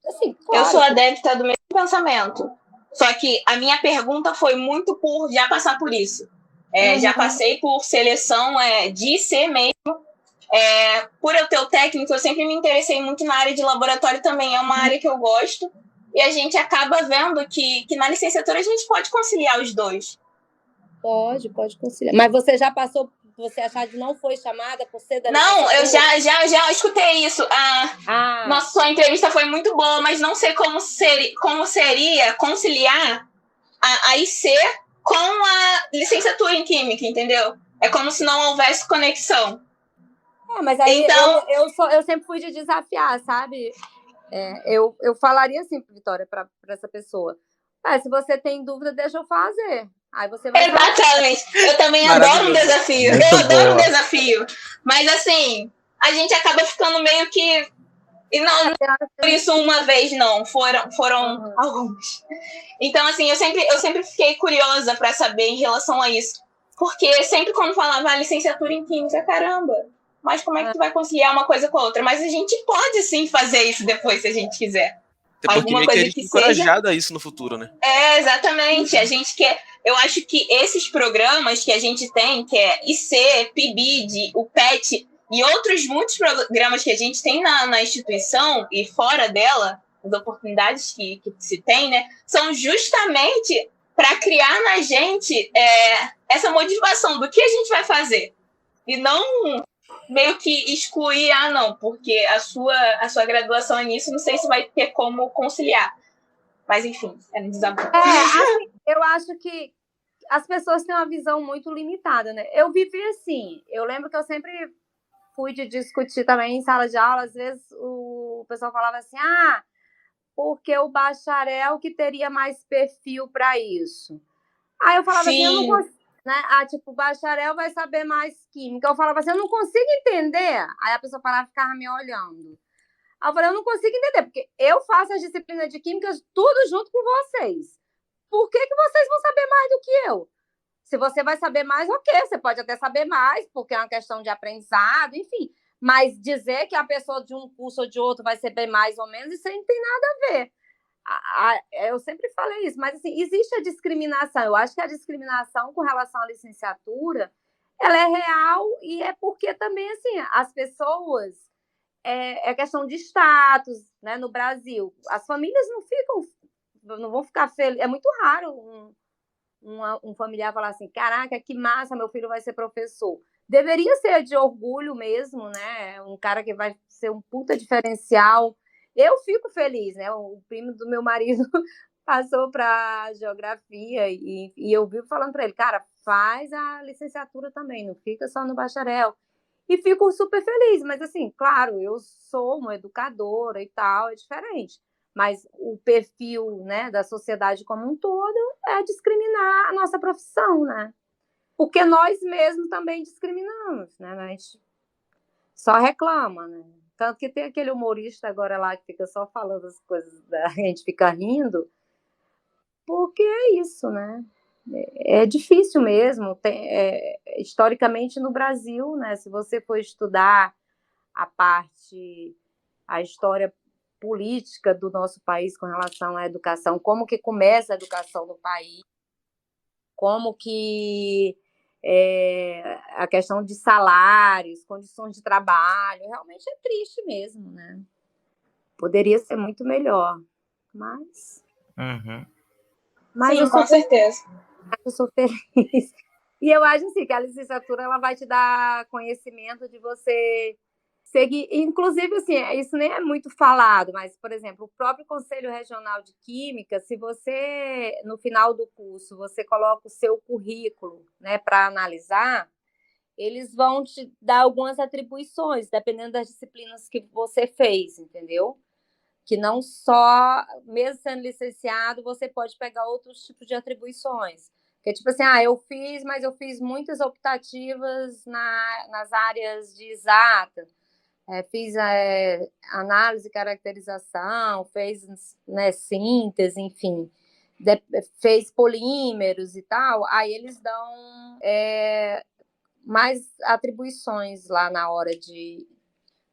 Assim, claro, eu sou adepta do mesmo pensamento. Só que a minha pergunta foi muito por já passar por isso. Já passei por seleção de ser mesmo. Por eu ter o técnico, eu sempre me interessei muito na área de laboratório também. É uma área que eu gosto. E a gente acaba vendo que na licenciatura a gente pode conciliar os dois. Pode conciliar. Mas você já passou, você achar que não foi chamada por ser da Não, eu já escutei isso. Nossa, sua entrevista foi muito boa, mas não sei como seria conciliar a IC com a licenciatura em Química, entendeu? É como se não houvesse conexão. Mas aí então, eu sempre fui de desafiar, sabe? Eu falaria assim, Vitória, para essa pessoa. Se você tem dúvida, deixa eu fazer. Aí você vai exatamente. Eu também adoro um desafio. Eu adoro um desafio. Mas assim, a gente acaba ficando meio que... E não por isso uma vez, não. Foram alguns. Então, assim, eu sempre fiquei curiosa para saber em relação a isso. Porque sempre quando falava licenciatura em Química, caramba, mas como é que tu vai conciliar uma coisa com a outra? Mas a gente pode sim fazer isso depois, se a gente quiser. Até alguma coisa que encorajada a isso no futuro, né? Exatamente. A gente quer... Eu acho que esses programas que a gente tem, que é IC, PIBID, o PET e outros muitos programas que a gente tem na instituição e fora dela, as oportunidades que se tem, né, são justamente para criar na gente essa motivação do que a gente vai fazer. E não meio que excluir, não, porque a sua graduação é nisso, não sei se vai ter como conciliar. Mas, enfim, é um desabafo. Assim, eu acho que as pessoas têm uma visão muito limitada, né? Eu vivi assim, eu lembro que eu sempre fui de discutir também em sala de aula, às vezes o pessoal falava assim, porque o bacharel que teria mais perfil para isso. Aí eu falava assim, eu não consigo, né? Tipo, o bacharel vai saber mais química. Eu falava assim, eu não consigo entender. Aí a pessoa parava e ficava me olhando. Aí eu falei, eu não consigo entender, porque eu faço as disciplinas de química tudo junto com vocês. Por que vocês vão saber mais do que eu? Se você vai saber mais, ok, você pode até saber mais, porque é uma questão de aprendizado, enfim. Mas dizer que a pessoa de um curso ou de outro vai saber mais ou menos, isso aí não tem nada a ver. Eu sempre falei isso, mas assim, existe a discriminação. Eu acho que a discriminação com relação à licenciatura, ela é real e é porque também, assim, as pessoas... É questão de status, né? No Brasil. As famílias não vão ficar felizes. É muito raro um familiar falar assim, caraca, que massa, meu filho vai ser professor. Deveria ser de orgulho mesmo, né? Um cara que vai ser um puta diferencial. Eu fico feliz, né? O primo do meu marido passou para geografia e eu vivo falando para ele, cara, faz a licenciatura também, não fica só no bacharel. E fico super feliz, mas assim, claro, eu sou uma educadora e tal, é diferente. Mas o perfil, né, da sociedade como um todo é discriminar a nossa profissão, né? Porque nós mesmos também discriminamos, né? A gente só reclama, né? Tanto que tem aquele humorista agora lá que fica só falando as coisas, a gente fica rindo, porque é isso, né? É difícil mesmo. Historicamente no Brasil, né? Se você for estudar a história política do nosso país com relação à educação, como que começa a educação no país, como que a questão de salários, condições de trabalho, realmente é triste mesmo, né? Poderia ser muito melhor, mas... Sim, com certeza. Eu sou feliz. E eu acho assim, que a licenciatura ela vai te dar conhecimento de você seguir. Inclusive, assim, isso nem é muito falado, mas, por exemplo, o próprio Conselho Regional de Química, se você, no final do curso, você coloca o seu currículo, né, para analisar, eles vão te dar algumas atribuições, dependendo das disciplinas que você fez, entendeu? Que não só, mesmo sendo licenciado, você pode pegar outros tipos de atribuições. Porque, tipo assim, mas eu fiz muitas optativas nas áreas de exata, fiz análise e caracterização, fez, né, síntese, enfim, fez polímeros e tal, aí eles dão mais atribuições lá na hora de...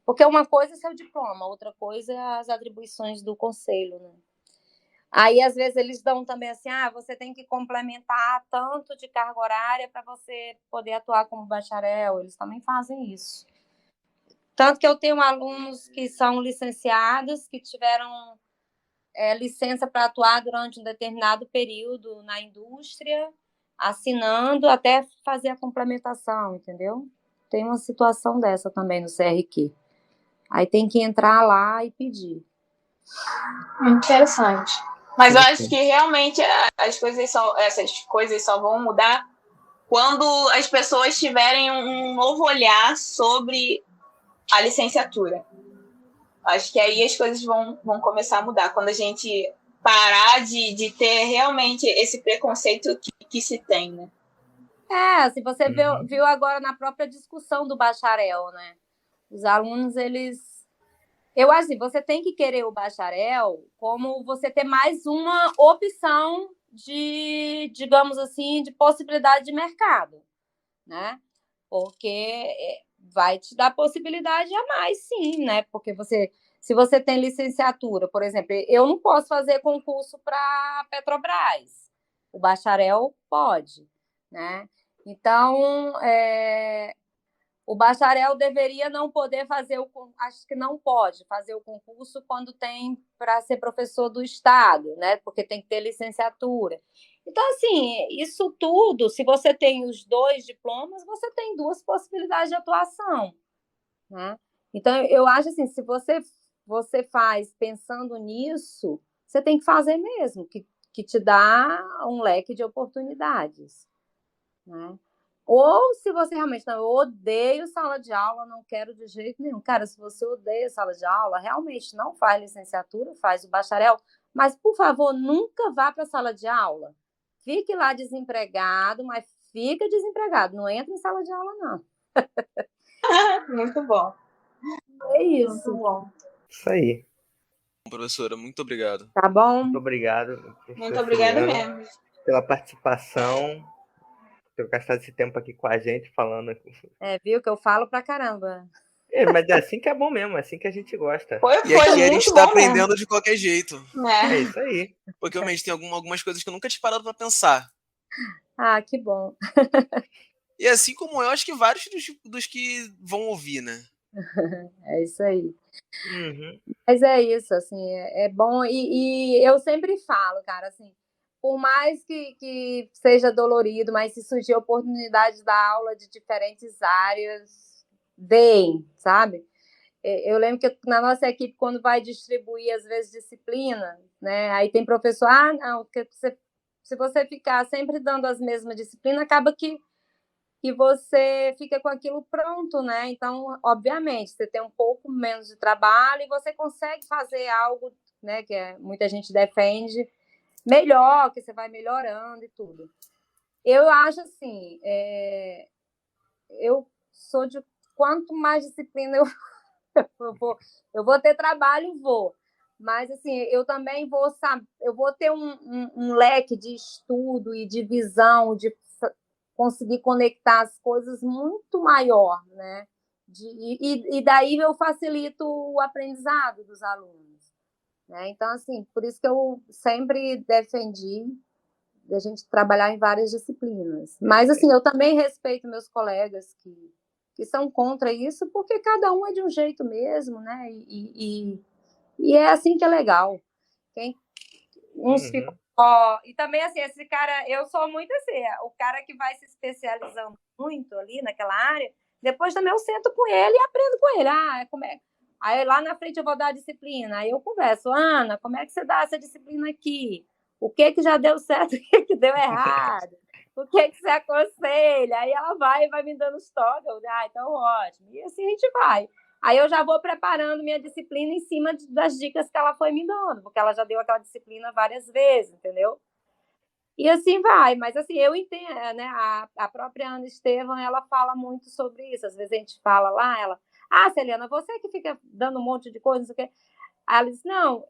Porque uma coisa é seu diploma, outra coisa é as atribuições do conselho, né? Aí, às vezes, eles dão também assim, você tem que complementar tanto de carga horária para você poder atuar como bacharel. Eles também fazem isso. Tanto que eu tenho alunos que são licenciados, que tiveram licença para atuar durante um determinado período na indústria, assinando até fazer a complementação, entendeu? Tem uma situação dessa também no CRQ. Aí tem que entrar lá e pedir. Interessante. Mas eu acho que realmente essas coisas só vão mudar quando as pessoas tiverem um novo olhar sobre a licenciatura. Acho que aí as coisas vão começar a mudar. Quando a gente parar de ter realmente esse preconceito que se tem, né? Se você viu agora na própria discussão do bacharel, né? Os alunos, eu acho assim, você tem que querer o bacharel como você ter mais uma opção de, digamos assim, de possibilidade de mercado, né? Porque vai te dar possibilidade a mais, sim, né? Porque se você tem licenciatura, por exemplo, eu não posso fazer concurso para Petrobras, o bacharel pode, né? Então, o bacharel deveria não poder acho que não pode fazer o concurso quando tem para ser professor do Estado, né? Porque tem que ter licenciatura. Então, assim, isso tudo, se você tem os 2 diplomas, você tem 2 possibilidades de atuação, né? Então, eu acho assim, se você faz pensando nisso, você tem que fazer mesmo, que te dá um leque de oportunidades, né? Ou se você realmente não, eu odeio sala de aula, não quero de jeito nenhum. Cara, se você odeia sala de aula, realmente não faz licenciatura, faz o bacharel, mas, por favor, nunca vá para a sala de aula. Fique lá desempregado, mas fica desempregado. Não entra em sala de aula, não. Muito bom. É isso. Muito bom. Isso aí. Professora, muito obrigado. Tá bom? Muito obrigado, Muito obrigada Juliana, mesmo. pela participação, por gastar esse tempo aqui com a gente, falando. Viu que eu falo pra caramba. Mas é assim que é bom mesmo, é assim que a gente gosta. E aqui a gente muito tá bom aprendendo mesmo. de qualquer jeito. É isso aí. Porque realmente tem algumas coisas que eu nunca tinha parado pra pensar. Que bom. E assim como eu, acho que vários dos que vão ouvir, né? É isso aí. Uhum. Mas é isso, assim, é bom. E eu sempre falo, cara, assim, por mais que seja dolorido, mas se surgir oportunidade da aula de diferentes áreas, deem, sabe? Eu lembro que na nossa equipe, quando vai distribuir, às vezes, disciplina, né? Aí tem professor, não, porque se você ficar sempre dando as mesmas disciplinas, acaba que você fica com aquilo pronto, né? Então, obviamente, você tem um pouco menos de trabalho e você consegue fazer algo, né, que muita gente defende, melhor, que você vai melhorando e tudo. Eu acho assim, eu sou de quanto mais disciplina eu vou ter trabalho, vou. Mas, assim, eu também eu vou ter um leque de estudo e de visão, de conseguir conectar as coisas muito maior, né? E daí eu facilito o aprendizado dos alunos. né? Então, assim, por isso que eu sempre defendi a gente trabalhar em várias disciplinas. Mas, assim, eu também respeito meus colegas que são contra isso, porque cada um é de um jeito mesmo, né? E é assim que é legal. Uns ficam. E também, assim, esse cara, eu sou muito assim, o cara que vai se especializando muito ali naquela área, depois também eu sento com ele e aprendo com ele. Como é? Aí lá na frente eu vou dar a disciplina. Aí eu converso, Ana, como é que você dá essa disciplina aqui? O que já deu certo, o que deu errado? O que você aconselha? Aí ela vai me dando os toques. Então ótimo. E assim a gente vai. Aí eu já vou preparando minha disciplina em cima das dicas que ela foi me dando, porque ela já deu aquela disciplina várias vezes, entendeu? E assim vai, mas assim, eu entendo, né? A própria Ana Estevam, ela fala muito sobre isso. Às vezes a gente fala lá, ela, Celiana, você que fica dando um monte de coisa, não sei o quê. Aí ela diz, não,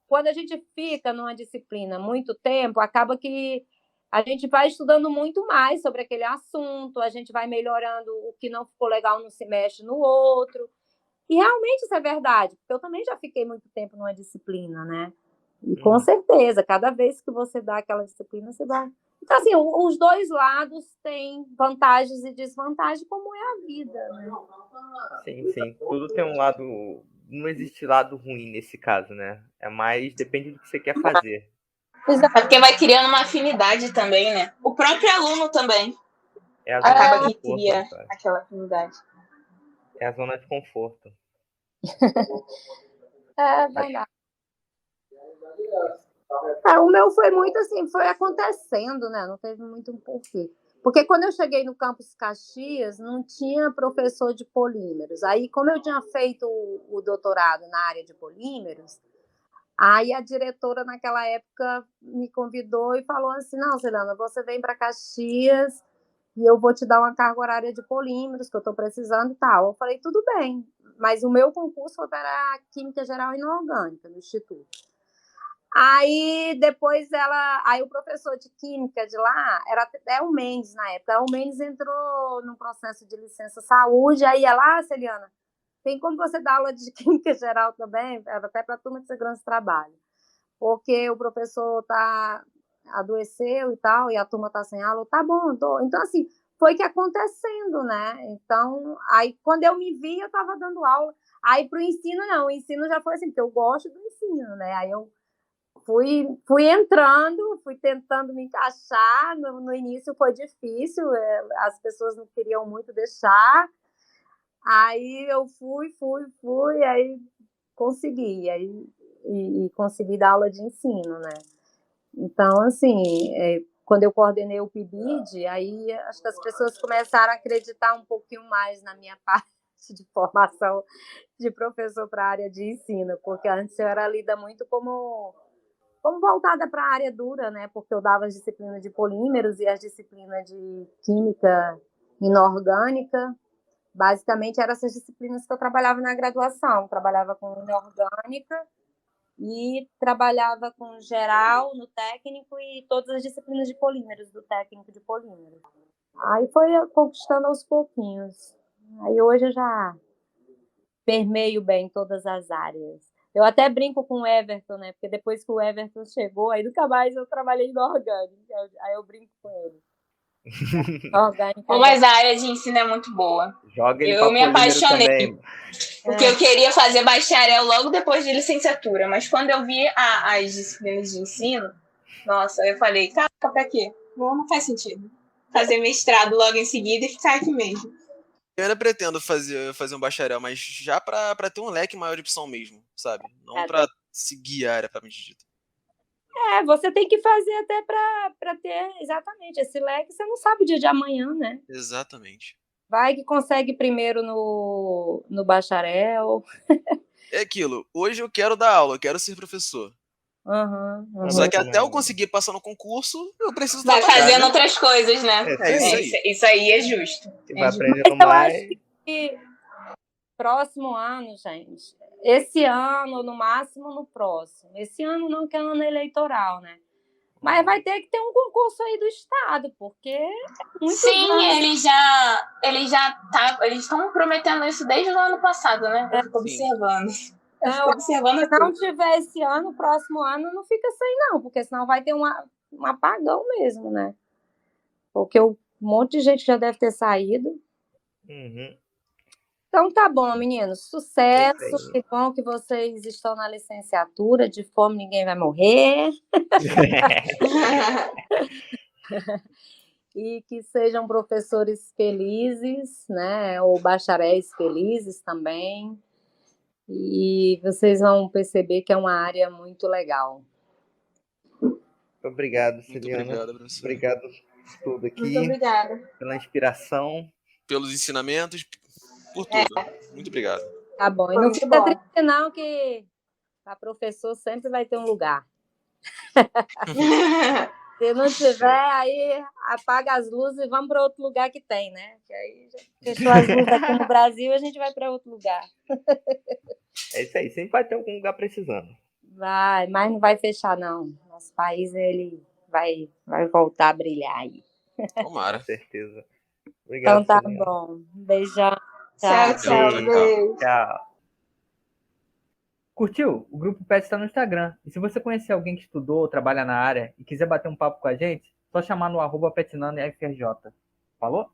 quando a gente fica numa disciplina muito tempo, acaba que a gente vai estudando muito mais sobre aquele assunto, a gente vai melhorando o que não ficou legal não se mexe no outro. E realmente isso é verdade, porque eu também já fiquei muito tempo numa disciplina, né? E com certeza, cada vez que você dá aquela disciplina, você vai. Então, assim, os dois lados têm vantagens e desvantagens, como é a vida, né? Sim. Tudo tem um lado. Não existe lado ruim nesse caso, né? É mais depende do que você quer fazer. É porque vai criando uma afinidade também, né? O próprio aluno também acaba que cria aquela afinidade. É a zona de conforto. É verdade. O meu foi muito assim, foi acontecendo, né? Não teve muito um porquê. Porque quando eu cheguei no campus Caxias, não tinha professor de polímeros. Aí, como eu tinha feito o doutorado na área de polímeros, aí a diretora, naquela época, me convidou e falou assim, não, Celana, você vem para Caxias e eu vou te dar uma carga horária de polímeros, que eu estou precisando e tal. Eu falei, tudo bem. Mas o meu concurso foi para Química Geral e Inorgânica, no Instituto. Aí depois aí o professor de química de lá era o Mendes na época. O Mendes entrou no processo de licença saúde, aí ela, Celiana, tem como você dar aula de química geral também, até para a turma de segurança do trabalho, porque o professor adoeceu e tal, e a turma está sem aula, tá bom, tô. Então assim, foi que acontecendo, né? Então, aí quando eu me vi, eu estava dando aula. Aí para o ensino, não, o ensino já foi assim, porque eu gosto do ensino, né? Aí eu fui entrando, fui tentando me encaixar. No início foi difícil, as pessoas não queriam muito deixar. Aí eu fui, aí consegui, e consegui dar aula de ensino, né? Então, assim, quando eu coordenei o PIBID, aí acho que as pessoas começaram a acreditar um pouquinho mais na minha parte de formação de professor para a área de ensino, porque antes eu era lida muito como voltada para a área dura, né? Porque eu dava as disciplinas de polímeros e as disciplinas de química inorgânica. Basicamente, eram essas disciplinas que eu trabalhava na graduação. Trabalhava com inorgânica e trabalhava com geral no técnico e todas as disciplinas de polímeros, do técnico de polímeros. Aí foi conquistando aos pouquinhos. Aí hoje eu já permeio bem todas as áreas. Eu até brinco com o Everton, né? Porque depois que o Everton chegou, aí nunca mais eu trabalhei no orgânico. Aí eu brinco com ele. Mas a área de ensino é muito boa. Joga ele eu me apaixonei. Também. Porque eu queria fazer bacharel logo depois de licenciatura. Mas quando eu vi as disciplinas de ensino, nossa, eu falei, caraca, pra quê? Não faz sentido. Fazer mestrado logo em seguida e ficar aqui mesmo. Eu ainda pretendo fazer um bacharel, mas já para ter um leque maior de opção mesmo, sabe? Não para seguir a área propriamente dita. Você tem que fazer até para ter exatamente esse leque. Você não sabe o dia de amanhã, né? Exatamente. Vai que consegue primeiro no bacharel. É aquilo. Hoje eu quero dar aula, eu quero ser professor. Uhum. Só que até eu conseguir passar no concurso, eu preciso vai trabalhar, fazendo né? outras coisas, né? Isso aí é justo. Vai aprendendo mais. Eu acho que próximo ano, gente. Esse ano, no máximo no próximo. Esse ano não, que é ano eleitoral, né? Mas vai ter que ter um concurso aí do Estado, porque sim, eles estão prometendo isso desde o ano passado, né? Eu fico observando. Estou observando Se não aqui. tiver esse ano, próximo ano não fica sem não, porque senão vai ter um apagão mesmo, né? Porque um monte de gente já deve ter saído. Uhum. Então tá bom, meninos. Sucesso. É isso aí. Que bom que vocês estão na licenciatura. De fome ninguém vai morrer. E que sejam professores felizes, né? Ou bacharéis felizes também. E vocês vão perceber que é uma área muito legal. Obrigado, Muito Celiana. obrigado, professor. Obrigado por tudo aqui, Muito obrigada. pela inspiração. Pelos ensinamentos, por tudo. Muito obrigado. Tá bom. E Foi não muito fica bom. triste não que para professor sempre vai ter um lugar. Se não tiver, aí apaga as luzes e vamos para outro lugar que tem, né? Que aí já fechou as luzes aqui no Brasil, a gente vai para outro lugar. É isso aí, sempre vai ter algum lugar precisando. Vai, mas não vai fechar não. Nosso país ele vai voltar a brilhar aí. Tomara. Com certeza. Obrigado, Então tá Celiana. bom. Um beijão. Tchau, tchau. Beijo. Beijo. Tchau. Curtiu? O Grupo PET está no Instagram. E se você conhecer alguém que estudou ou trabalha na área e quiser bater um papo com a gente, só chamar no @PetNanoFRJ. Falou?